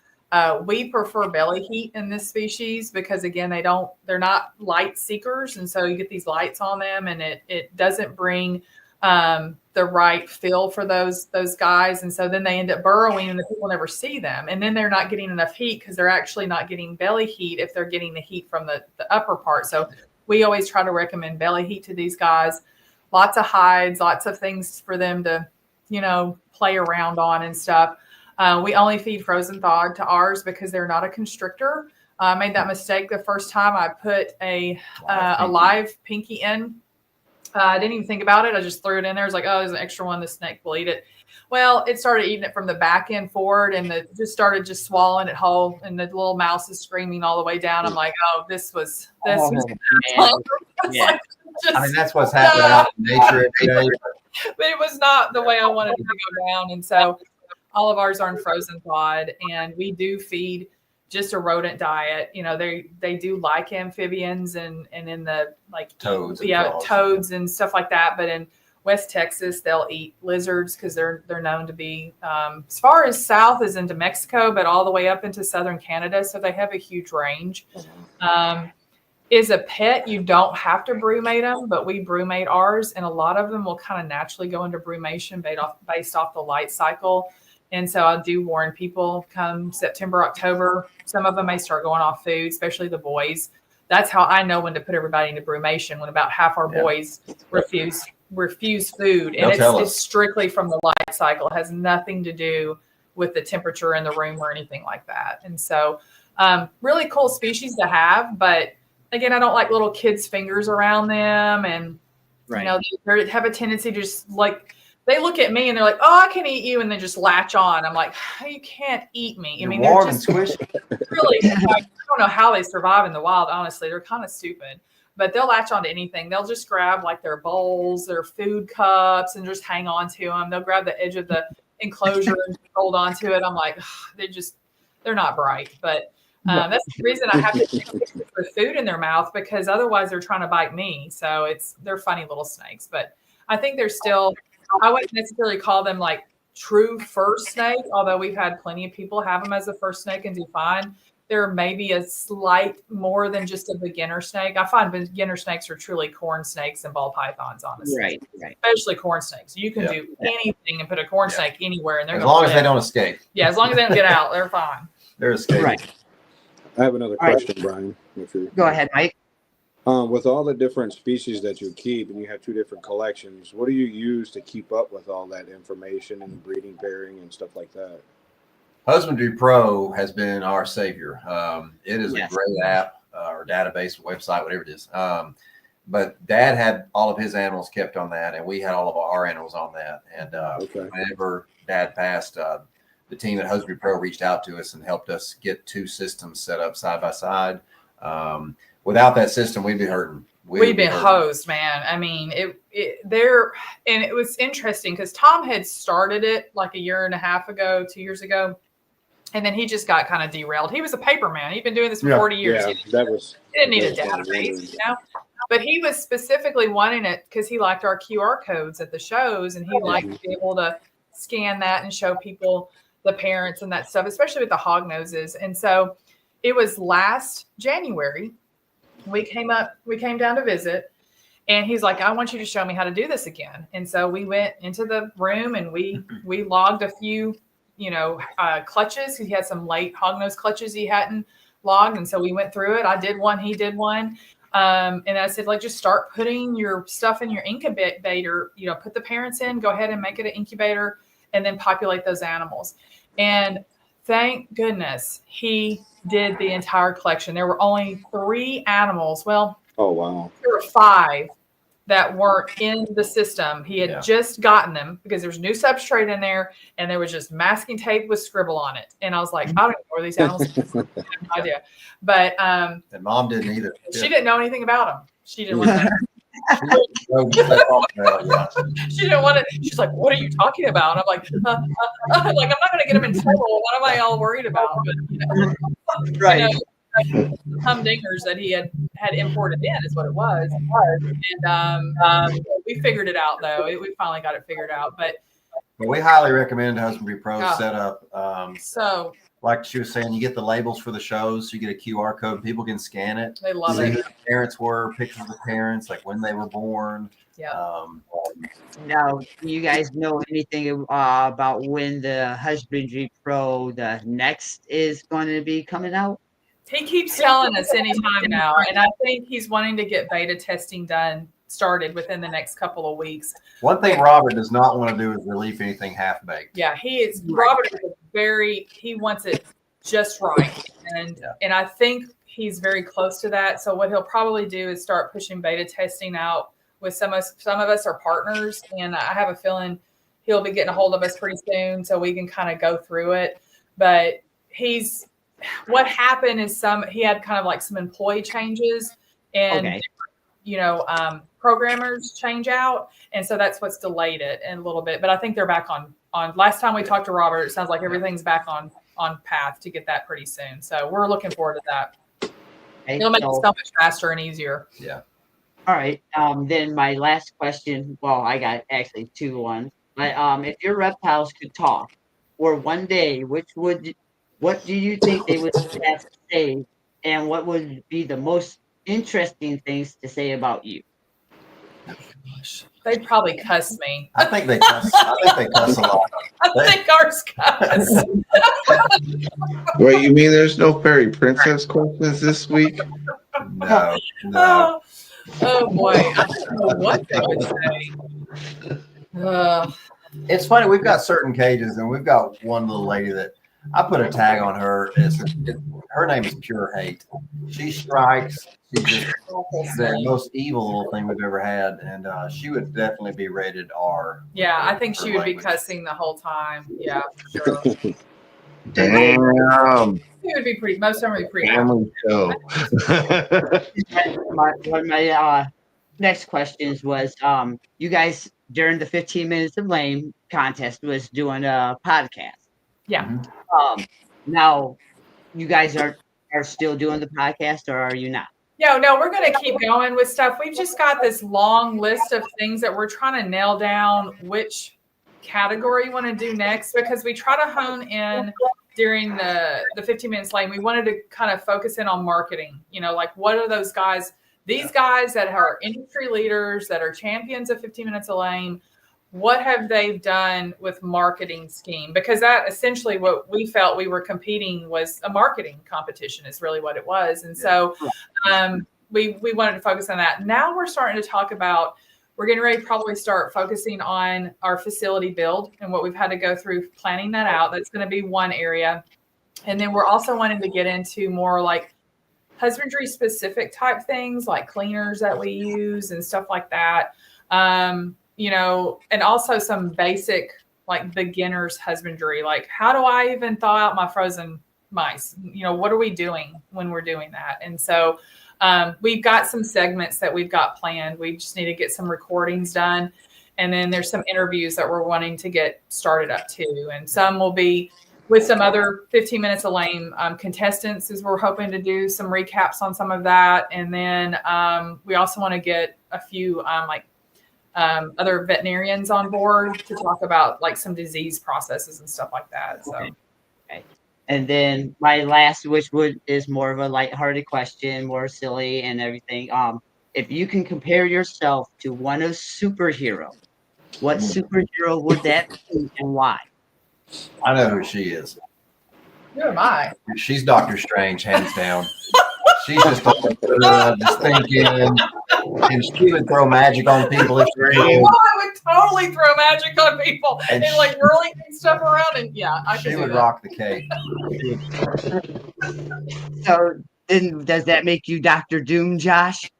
We prefer belly heat in this species because again, they're not light seekers. And so you get these lights on them, and it doesn't bring the right feel for those guys. And so then they end up burrowing and the people never see them. And then they're not getting enough heat because they're actually not getting belly heat if they're getting the heat from the upper part. So we always try to recommend belly heat to these guys. Lots of hides, lots of things for them to, play around on and stuff. We only feed frozen thawed to ours because they're not a constrictor. I made that mistake the first time I put a live pinky in. I didn't even think about it. I just threw it in there. I was like, oh, there's an extra one. The snake will eat it. Well, it started eating it from the back end forward, and it just started just swallowing it whole. And the little mouse is screaming all the way down. I'm like, oh, this was. Yeah. Like, I mean, that's what's happening out in nature every day. But it was not the way I wanted it to go down. And so all of ours are in frozen thawed, and we do feed just a rodent diet. They do like amphibians and in the like toads, toads and stuff like that. But in West Texas, they'll eat lizards because they're known to be as far as south as into Mexico, but all the way up into southern Canada. So they have a huge range. Is a pet, you don't have to brumate them, but we brumate ours, and a lot of them will kind of naturally go into brumation based off the light cycle. And so I do warn people come September, October, some of them may start going off food, especially the boys. That's how I know when to put everybody into brumation, when about half our boys refuse food. And it's strictly from the light cycle. It has nothing to do with the temperature in the room or anything like that. And so really cool species to have. But again, I don't like little kids' fingers around them. And, they have a tendency to just like, they look at me and they're like, oh, I can eat you. And they just latch on. I'm like, you can't eat me. You're warm and squishy. Really, I don't know how they survive in the wild. Honestly, they're kind of stupid, but they'll latch on to anything. They'll just grab like their bowls, their food cups, and just hang on to them. They'll grab the edge of the enclosure and hold on to it. I'm like, they're not bright, but that's the reason I have to put food in their mouth, because otherwise they're trying to bite me. So they're funny little snakes, but I think they're still, I wouldn't necessarily call them like true fur snake, although we've had plenty of people have them as a fur snake and do fine. They're maybe a slight more than just a beginner snake. I find beginner snakes are truly corn snakes and ball pythons, honestly. Right. Especially corn snakes. You can do anything and put a corn snake anywhere, and they're as long as they don't escape. Yeah, as long as they don't get out, they're fine. They're escaping. Right. I have another question, Brian. Go ahead, Mike. With all the different species that you keep, and you have two different collections, what do you use to keep up with all that information and breeding, pairing, and stuff like that? Husbandry Pro has been our savior. It is a great app or database, website, whatever it is. But Dad had all of his animals kept on that, and we had all of our animals on that. And whenever Dad passed, the team at Husbandry Pro reached out to us and helped us get two systems set up side by side. Without that system, we'd be hurting. We'd been hosed, man. I mean, it was interesting because Tom had started it like a year and a half ago, 2 years ago. And then he just got kind of derailed. He was a paper man. He'd been doing this for 40 years. Yeah, he didn't need a database, But he was specifically wanting it because he liked our QR codes at the shows, and he liked to be able to scan that and show people, the parents and that stuff, especially with the hog noses. And so it was last January. We came down to visit, And he's like, I want you to show me how to do this again. And so we went into the room and we logged a few, clutches. He had some late hognose clutches he hadn't logged. And so we went through it. I did one, he did one. And I said, like, just start putting your stuff in your incubator, put the parents in, go ahead and make it an incubator and then populate those animals. And thank goodness he did the entire collection. There were only 3 animals. Well, oh, wow. There were 5 that weren't in the system. He had just gotten them because there's new substrate in there and there was just masking tape with scribble on it. And I was like, I don't know where these animals I have no idea. But and Mom didn't either. She didn't know anything about them. She didn't want to. She didn't want to. She's like, "What are you talking about?" And I'm like, I'm not going to get him in trouble. What am I all worried about? But, right. Humdingers that he had imported in is what it was. And we figured it out though. We finally got it figured out. But we highly recommend Husbandry Pro set up. So, like she was saying, you get the labels for the shows. So you get a QR code. People can scan it. They love see it. who the parents were, pictures of the parents, like when they were born. Yeah. Now, do you guys know anything about when the Husbandry Pro, the next, is going to be coming out? He keeps telling us anytime now, and I think he's wanting to get beta testing started within the next couple of weeks. One thing Robert does not want to do is release anything half baked. Yeah, Robert is he wants it just right, and I think he's very close to that. So what he'll probably do is start pushing beta testing out with some of us are partners, and I have a feeling he'll be getting a hold of us pretty soon so we can kind of go through it. But what happened is he had kind of like some employee changes and programmers change out, and so that's what's delayed it a little bit. But I think they're back on. Last time we talked to Robert, it sounds like everything's back on path to get that pretty soon. So we're looking forward to that. It'll make it so much faster and easier. Yeah. All right. Then my last question. Well, I got actually 2 ones. But if your reptiles could talk for one day, what do you think they would have to say, and what would be the most interesting things to say about you? They'd probably cuss me. I think they cuss a lot. I think ours cuss. Wait, you mean there's no fairy princess questions this week? No. Oh boy, I don't know what they would say. It's funny. We've got certain cages, and we've got one little lady that I put a tag on her. Her name is Pure Hate. She strikes. She's just the most evil little thing we've ever had, and she would definitely be rated R. Yeah, I think she would be cussing the whole time. Yeah, sure. Damn. It would be most of them would be pretty. Family show. One of my next questions was, you guys during the 15 Minutes of Lame contest was doing a podcast. Yeah. Now, you guys are still doing the podcast, or are you not? No, we're going to keep going with stuff. We've just got this long list of things that we're trying to nail down which category you want to do next, because we try to hone in during the 15 Minutes Lame. We wanted to kind of focus in on marketing, like what are those guys, these guys that are industry leaders, that are champions of 15 Minutes of Lame, what have they done with marketing scheme? Because that essentially what we felt we were competing was a marketing competition is really what it was. And so we wanted to focus on that. Now we're starting to talk about, we're getting ready to probably start focusing on our facility build and what we've had to go through planning that out. That's going to be one area. And then we're also wanting to get into more like husbandry specific type things like cleaners that we use and stuff like that. And also some basic like beginner's husbandry, like how do I even thaw out my frozen mice? What are we doing when we're doing that? And so we've got some segments that we've got planned. We just need to get some recordings done. And then there's some interviews that we're wanting to get started up too. And some will be with some other 15 Minutes of Lame contestants, as we're hoping to do some recaps on some of that. And then we also want to get a few other veterinarians on board to talk about like some disease processes and stuff like that. So, okay. And then my last, which is more of a lighthearted question, more silly and everything. if you can compare yourself to one of superhero, what superhero would that be and why? I know who she is. Who am I? She's Doctor Strange, hands down. She's just just thinking, and she would throw magic on people if she could. Oh, I would totally throw magic on people and like whirling stuff around, and yeah, she would rock the cake. So then, does that make you Dr. Doom, Josh?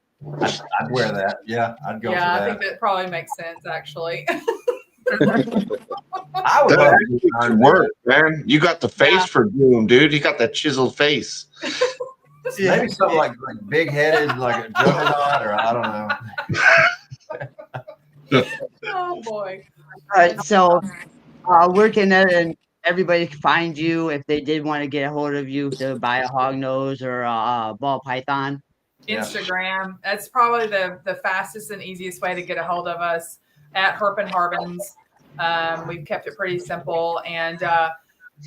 I'd wear that. Yeah, I'd go for that. I think that probably makes sense, actually. I would love to work, man. You got the face for Doom, dude. You got that chiseled face. Maybe something like big headed, like a juggernaut, or I don't know. Oh boy. All right, so where can everybody find you if they did want to get a hold of you to buy a hog nose or a ball python? Instagram. That's probably the fastest and easiest way to get a hold of us, at Harbin's. We've kept it pretty simple, and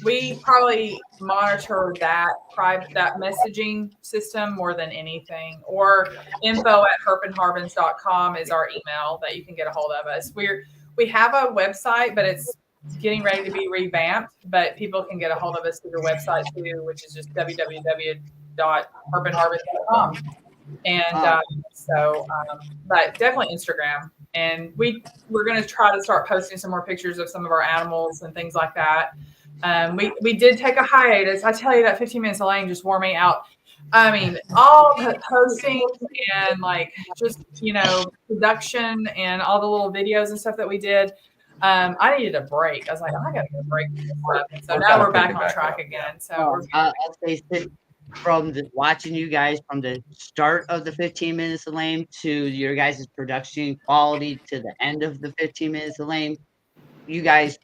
we probably monitor that messaging system more than anything. Or info@herpenharbins.com is our email that you can get a hold of us. We have a website, but it's getting ready to be revamped. But people can get a hold of us through the website too, which is just www.herpenharbins.com. And but definitely Instagram. And we're going to try to start posting some more pictures of some of our animals and things like that. We did take a hiatus. I tell you, that 15 minutes of lane just wore me out. I mean, all the posting and like just, production and all the little videos and stuff that we did. I needed a break. I was like, I got to get a break. So now we're back on track again. So I'll say from watching you guys from the start of the 15 minutes of lame to your guys' production quality to the end of the 15 minutes of lame, you guys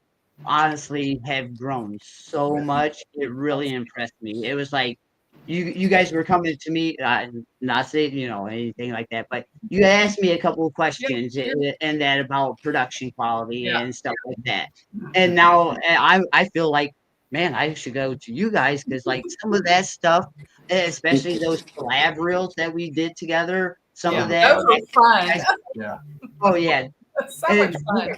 honestly have grown so much. It really impressed me. It was like you guys were coming to me, not saying anything like that, but you asked me a couple of questions and that about production quality and stuff like that. And now I feel like, man, I should go to you guys because like some of that stuff, especially those collab reels that we did together, some of that. Those were fun. Oh yeah. So much fun.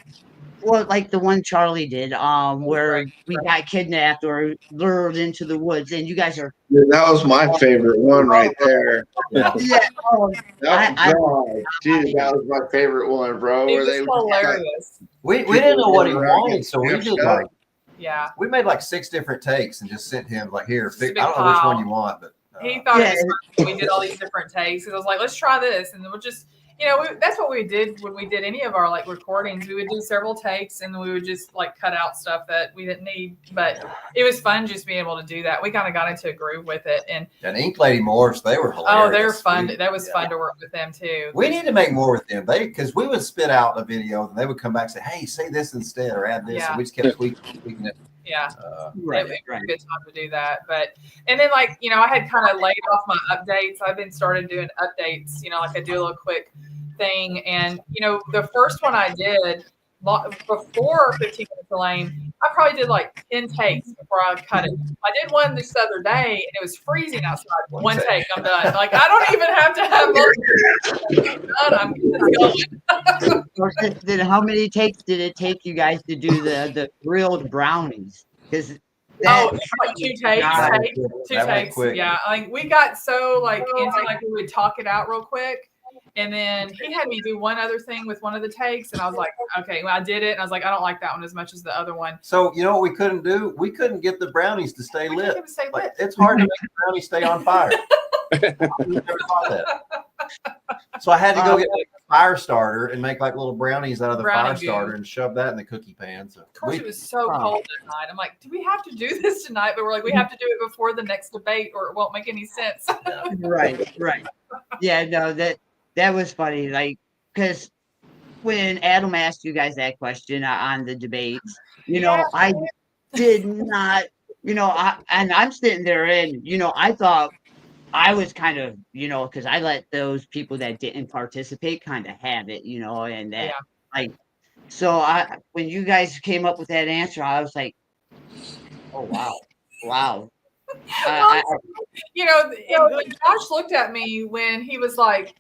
Well, like the one Charlie did, where we got kidnapped or lured into the woods, and you guys are. Yeah, that was my favorite one right there. Yeah. Dude, that was my favorite one, bro. It was hilarious. We didn't know what he wanted, so we just we made like 6 different takes and just sent him like, here, I don't know which one you want, but he thought it was fun. We did all these different takes, and I was like, let's try this, and then we'll just. That's what we did when we did any of our like recordings. We would do several takes and we would just like cut out stuff that we didn't need. But it was fun just being able to do that. We kind of got into a groove with it. And Ink Lady Morphs, they were hilarious. Oh, they were fun. That was fun to work with them too. We need to make more with them. Because we would spit out a video and they would come back and say, hey, say this instead or add this. And we just kept tweaking it. Yeah. Right. It was a good time to do that. And then like, I had kind of laid off my updates. I've been started doing updates, like I do a little quick thing. And, the first one I did before 15 minutes of lane, I probably did like 10 takes before I cut it. I did one this other day and it was freezing outside. One take, I'm done. Like, I don't even have to have done. I'm going. Then how many takes did it take you guys to do the grilled brownies? Because like 2 takes. Two takes. Yeah. Like we got so like into like we would talk it out real quick. And then he had me do one other thing with one of the takes. And I was like, okay, well, I did it. And I was like, I don't like that one as much as the other one. So, you know what we couldn't do? We couldn't get the brownies to stay lit. Like, it's hard to make the brownies stay on fire. Never thought that. So I had to go get a fire starter and make like little brownies out of the fire starter and shove that in the cookie pan. So of course, it was so cold that night. I'm like, do we have to do this tonight? But we're like, we have to do it before the next debate or it won't make any sense. Right. Yeah, no, that was funny. Like, because when Adam asked you guys that question on the debates, I did not, and I'm sitting there and, I thought I was kind of, because I let those people that didn't participate kind of have it, and that, like, so when you guys came up with that answer, I was like, oh, wow. Josh looked at me when he was like,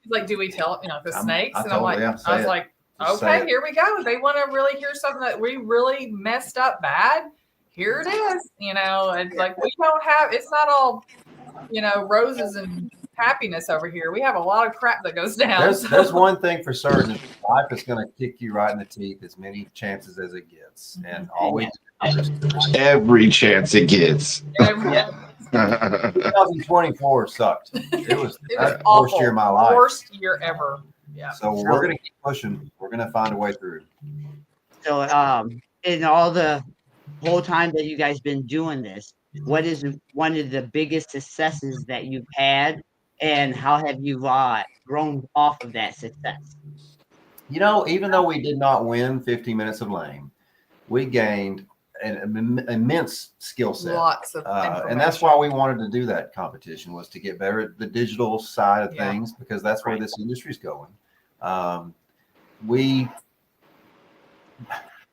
like, do we tell, the snakes? And I'm told like, them, I was like, Just okay, say it. here we go. They want to really hear something that we really messed up bad. Here it is. It's like, we don't have, it's not all, roses and happiness over here. We have a lot of crap that goes down. There's one thing for certain. Life is going to kick you right in the teeth as many chances as it gets. And always Every chance it gets. 2024 sucked. It was the worst awful. year of my life. Worst year ever. Yeah. So we're going to keep pushing. We're going to find a way through. So, in all the whole time that you guys been doing this, what is one of the biggest successes that you've had, and how have you grown off of that success? Even though we did not win 15 minutes of lame, we gained an immense skill set. Lots of and that's why we wanted to do that competition, was to get better at the digital side of things, because that's where this industry is going.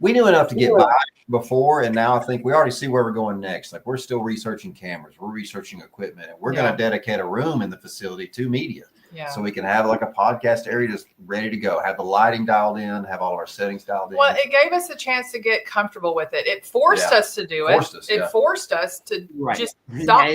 We knew enough to get by before, and now I think we already see where we're going next. Like, we're still researching cameras, we're researching equipment, and we're going to dedicate a room in the facility to media. Yeah. So we can have like a podcast area just ready to go, have the lighting dialed in, have all our settings dialed in. Well, it gave us a chance to get comfortable with it. It forced us to do it. It forced us to just stop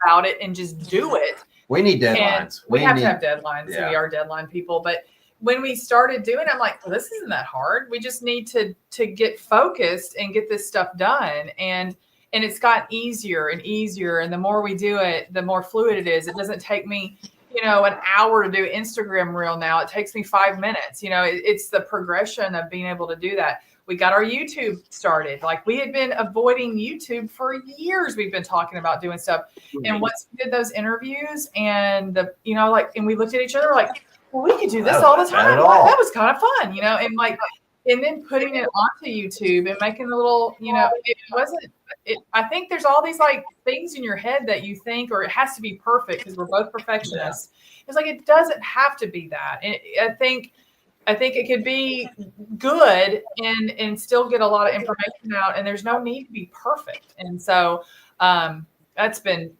about it and just do it. We need deadlines. And we have to have deadlines. Yeah. We are deadline people. But when we started doing it, I'm like, well, this isn't that hard. We just need to get focused and get this stuff done. And it's gotten easier and easier. And the more we do it, the more fluid it is. It doesn't take me an hour to do Instagram reel now. It takes me 5 minutes. It's the progression of being able to do that. We got our YouTube started. Like, we had been avoiding YouTube for years. We've been talking about doing stuff. And once we did those interviews and and we looked at each other like, well, we could do this all the time. That was kind of fun, and then putting it onto YouTube and making a little, I think there's all these like things in your head that you think, or it has to be perfect because we're both perfectionists. Yeah. It's like, it doesn't have to be that. And I think it could be good and still get a lot of information out, and there's no need to be perfect. And so that's been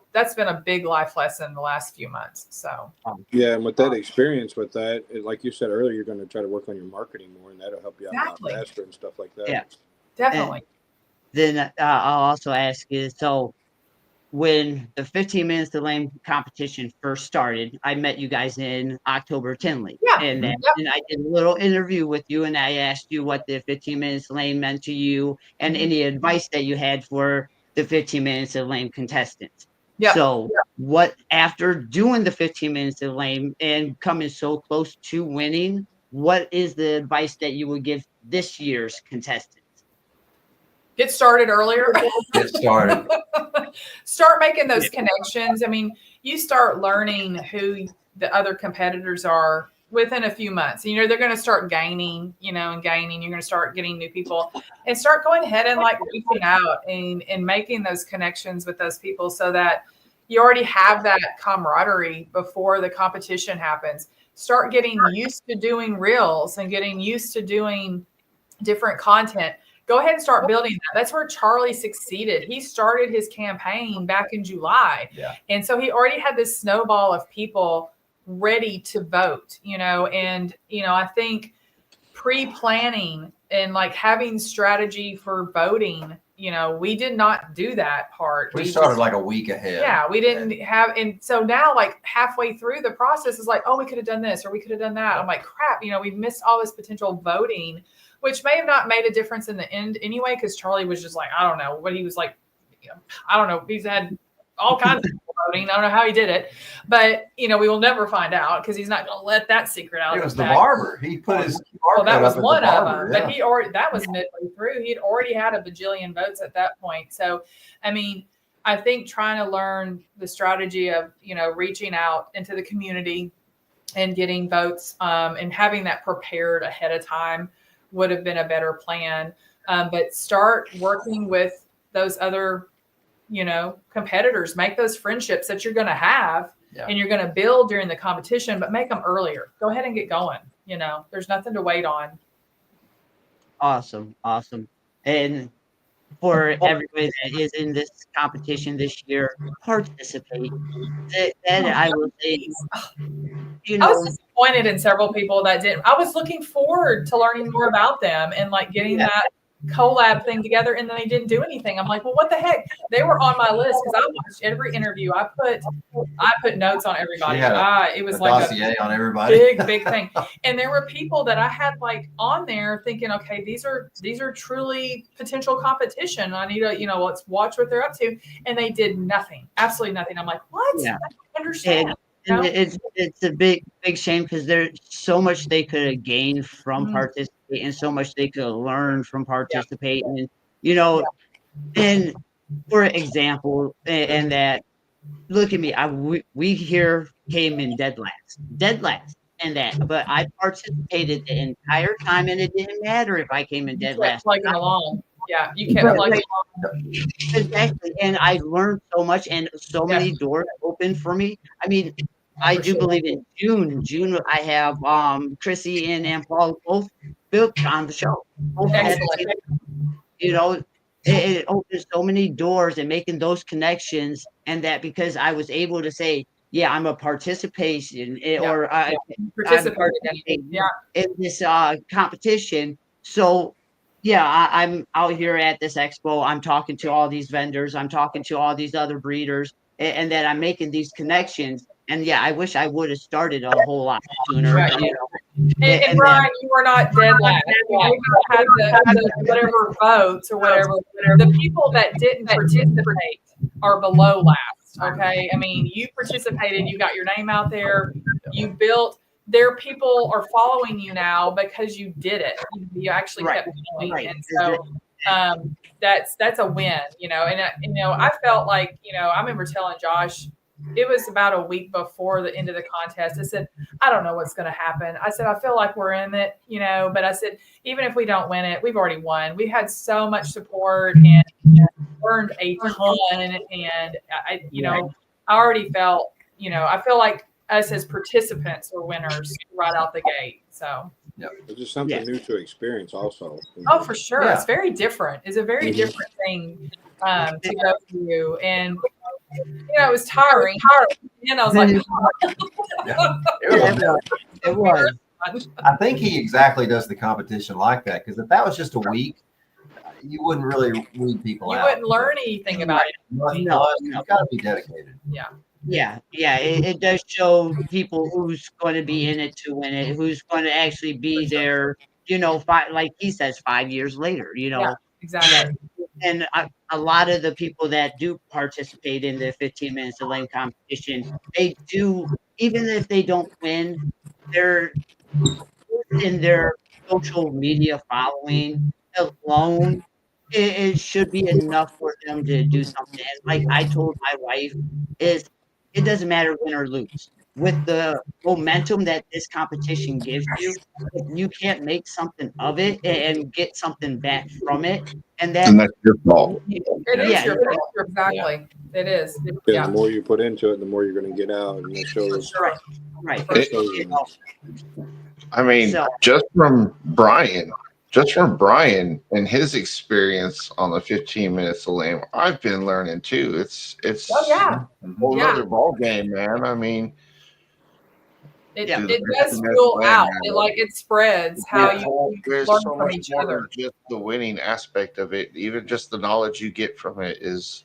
a big life lesson the last few months. So yeah, and with that experience with that, like you said earlier, you're going to try to work on your marketing more, and that'll help you out a lot faster and stuff like that. Yeah, definitely. And then I'll also ask you, so when the 15 minutes to lame competition first started, I met you guys in October Tinley. Yeah. And I did a little interview with you, and I asked you what the 15 minutes lame meant to you and any advice that you had for the 15 minutes of lame contestants. Yeah. So what, after doing the 15 minutes of lame and coming so close to winning, what is the advice that you would give this year's contestants? Get started earlier. Get started. Start making those connections. I mean, you start learning who the other competitors are within a few months. They're going to start gaining, and gaining. You're going to start getting new people, and start going ahead and like reaching out and making those connections with those people, so that you already have that camaraderie before the competition happens. Start getting used to doing reels and getting used to doing different content. Go ahead and start building that. That's where Charlie succeeded. He started his campaign back in July. Yeah. And so he already had this snowball of people ready to vote, and, I think pre-planning and like having strategy for voting, we did not do that part. We started like a week ahead. Yeah, we didn't have. And so now like halfway through the process is like, oh, we could have done this or we could have done that. I'm like, crap, we've missed all this potential voting, which may have not made a difference in the end anyway, because Charlie was just like, I don't know what he was like. I don't know. He's had all kinds of voting. I don't know how he did it, but we will never find out because he's not going to let that secret out. It was the barber. He put his barber. Well, that was one of them, but that was midway through. He had already had a bajillion votes at that point. So, I think trying to learn the strategy of, reaching out into the community and getting votes and having that prepared ahead of time would have been a better plan. But start working with those other, competitors, make those friendships that you're going to have and you're going to build during the competition, but make them earlier. Go ahead and get going. There's nothing to wait on. Awesome. And for everybody that is in this competition this year, participate. That I will say, you I was know, disappointed in several people that didn't. I was looking forward to learning more about them and like getting yeah, that collab thing together, and then they didn't do anything. I'm like, well, what the heck? They were on my list because I watched every interview. I put notes on everybody. She had It was a like dossier on everybody. big thing. And there were people that I had like on there thinking, okay, these are truly potential competition. I need to, let's watch what they're up to. And they did nothing, absolutely nothing. I'm like, what? yeah. I don't understand. And it's a big shame because there's so much they could have gained from participating, and so much they could have learned from participating. And and for example, and that look at me, we here came in dead last, and that, but I participated the entire time, and it didn't matter if I came in dead last. Plugging along. Yeah, you kept plugging along. Exactly, and I learned so much, and so many doors opened for me. I mean, I do believe in June, I have Chrissy and Paul both built on the show. Both had, it opens so many doors and making those connections, and that because I was able to say, yeah, I'm a participation or I'm participating in this competition. So yeah, I'm out here at this expo. I'm talking to all these vendors. I'm talking to all these other breeders, and that I'm making these connections. And yeah, I wish I would have started a whole lot sooner. Right. And Brian, you were not dead last. You had the whatever votes or whatever. The people that didn't participate are below last. Okay, I mean, you participated. You got your name out there. You built. Their people are following you now because you did it. You actually kept going, and so that's a win. And I felt like I remember telling Josh. It was about a week before the end of the contest. I said, I don't know what's going to happen. I said, I feel like we're in it, but I said, even if we don't win it, we've already won. We had so much support and learned a ton. And I already felt, I feel like us as participants were winners right out the gate. So it's just something new to experience also. Oh, for sure. Yeah. It's very different. It's a very different thing to go through. And it was tiring. And I was like, it was. I think he exactly does the competition like that, because if that was just a week, you wouldn't really weed people out. You wouldn't learn anything about it. No. You got to be dedicated. Yeah. It does show people who's going to be in it to win it, who's going to actually be there. Like he says, 5 years later. Yeah, exactly. And a lot of the people that do participate in the 15 minutes of lane competition, they do, even if they don't win, they're in their social media following alone. It should be enough for them to do something. And like I told my wife, it doesn't matter win or lose. With the momentum that this competition gives you, if you can't make something of it and get something back from it, and that's your fault. It is your fault. Exactly. Yeah. It is. The more you put into it, the more you're going to get out, and it shows. Right. I mean, just from Brian and his experience on the 15 minutes of lane, I've been learning too. It's a whole other ball game, man. I mean, it does spill out. It spreads how you learn so from much each more other. than just the winning aspect of it. Even just the knowledge you get from it is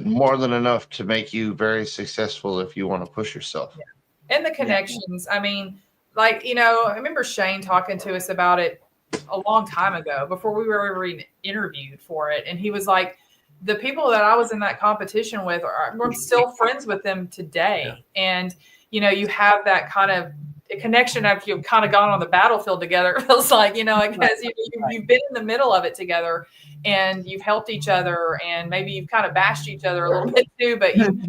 more than enough to make you very successful if you want to push yourself. Yeah. And the connections. I mean, I remember Shane talking to us about it a long time ago before we were ever even interviewed for it. And he was like, the people that I was in that competition with, I'm still friends with them today. Yeah. And, you have that kind of connection after you've kind of gone on the battlefield together. It feels like, because you've been in the middle of it together and you've helped each other, and maybe you've kind of bashed each other a little bit too, but you've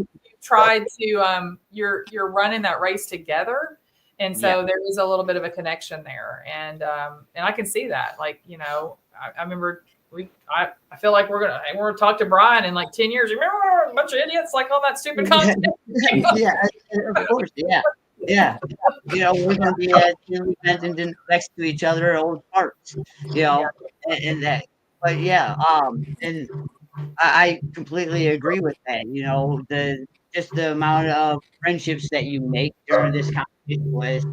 tried to, you're running that race together. And so there is a little bit of a connection there. And I can see that. I remember I feel like we're gonna talk to Brian in like 10 years. Remember a bunch of idiots like on that stupid content? Yeah, of course. Yeah. We're gonna be at next to each other, old parts. And that but yeah, and I completely agree with that. You know, just the amount of friendships that you make during this competition was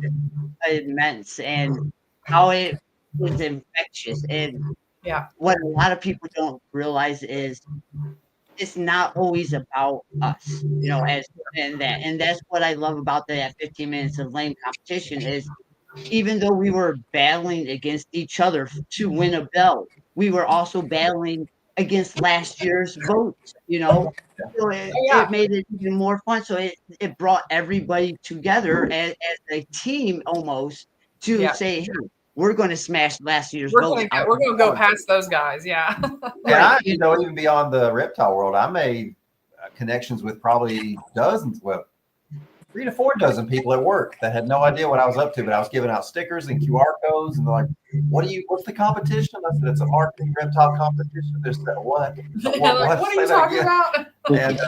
immense, and how it is infectious. And Yeah. what a lot of people don't realize is it's not always about us, you know, and that's what I love about that 15 minutes of lame competition is even though we were battling against each other to win a belt, we were also battling against last year's votes, you know. So Oh, it yeah. made it even more fun. So it brought everybody together as a team almost to Yeah. say, hey, we're going to smash last year's We're vote. gonna go past those guys. Yeah. And Right, you know, even beyond the reptile world, I made connections with probably dozens, well, 3 to 4 dozen people at work that had no idea what I was up to, but I was giving out stickers and QR codes, and they're like, what's the competition? I said, it's a marketing reptile competition. There's that what? Like, what are you Say that talking again. about? And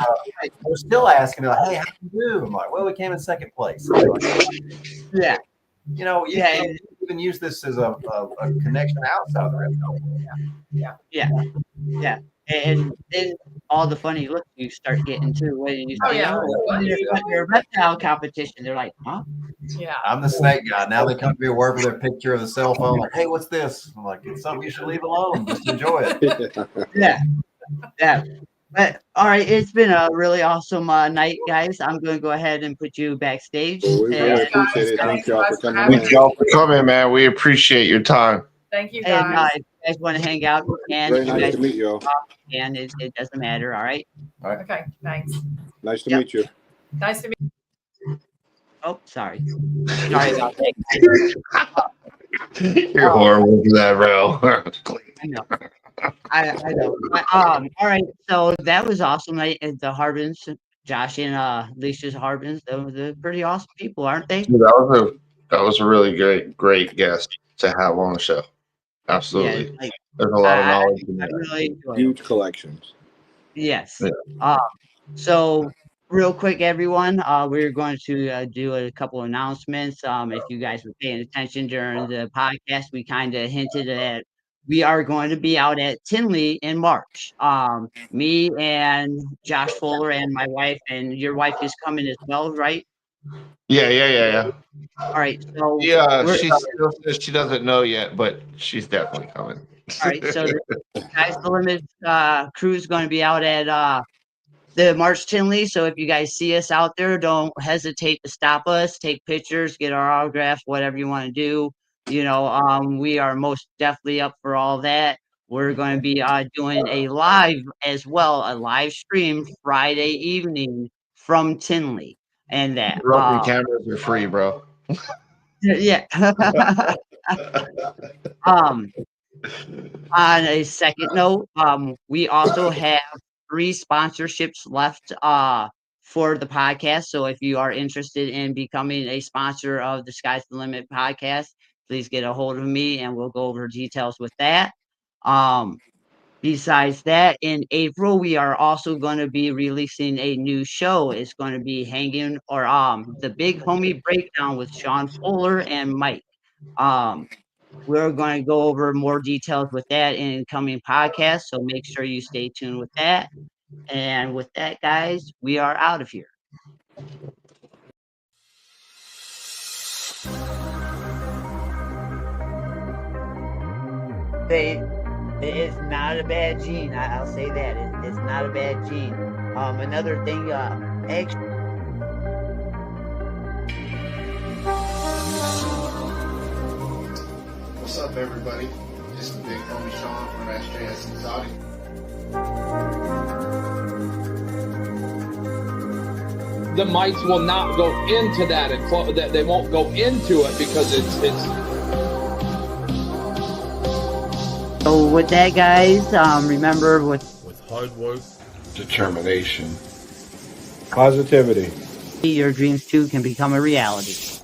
they're still asking me, like, hey, how you do? I'm like, well, we came in second place. And they're like, yeah, you know, you yeah, can even use this as a connection outside of the reptile world. yeah. And then all the funny looks you start getting too when you Oh, say, yeah. "Oh, you're a reptile competition." They're like, "Huh?" Yeah. I'm the snake guy. Now they come to me at work with their picture of the cell phone, like, hey, what's this? I'm like, it's something you should leave alone. Just enjoy it. Yeah, yeah. But all right, it's been a really awesome night, guys. I'm going to go ahead and put you backstage. Well, we really And, appreciate it. Thanks, Thank y'all for guys, for coming having on. Thank y'all for coming, man. We appreciate your time. Thank you, and guys. if you guys want to hang out, you can. Very If you nice guys to meet y'all. can, it doesn't matter. All right. Okay. Thanks. Nice to Yep. meet you. Nice to meet Oh, sorry. Sorry about that. You're horrible for that, bro. I know. I know. But, all right. So that was awesome. The Harbins, Josh and Alicia's Harbins, they're pretty awesome people, aren't they? That was a really great guest to have on the show. Yeah, Absolutely. like There's a lot of I knowledge in I that. really enjoy it. Huge collections. Yes. Yeah. So real quick, everyone, we're going to do a couple announcements. If you guys were paying attention during the podcast, we kind of hinted at we are going to be out at Tinley in March. Me and Josh Fuller and my wife, and your wife is coming as well, right? Yeah. All right. So Yeah, we're she still says she doesn't know yet, but she's definitely coming. all right. So the Guys the Limit crew is going to be out at the March Tinley. So if you guys see us out there, don't hesitate to stop us, take pictures, get our autographs, whatever you want to do. You know, we are most definitely up for all that. We're going to be doing a live as well, a live stream Friday evening from Tinley, and that. Broken cameras are free, bro. Yeah. On a second note, we also have 3 sponsorships left for the podcast. So if you are interested in becoming a sponsor of the Sky's the Limit podcast, please get a hold of me and we'll go over details with that. Besides that, in April, we are also going to be releasing a new show. It's going to be the Big Homie Breakdown with Sean Fuller and Mike. We're going to go over more details with that in coming podcasts, so make sure you stay tuned with that. And with that, guys, we are out of here. It's not a bad gene. I'll say that. It's not a bad gene. Another thing, eggs. What's up, everybody? It's the Big Homie Sean from SJS Exotic. The mites will not go into that, that they won't go into it because it's. So with that, guys, remember with hard work, Determination. Positivity. your dreams too can become a reality.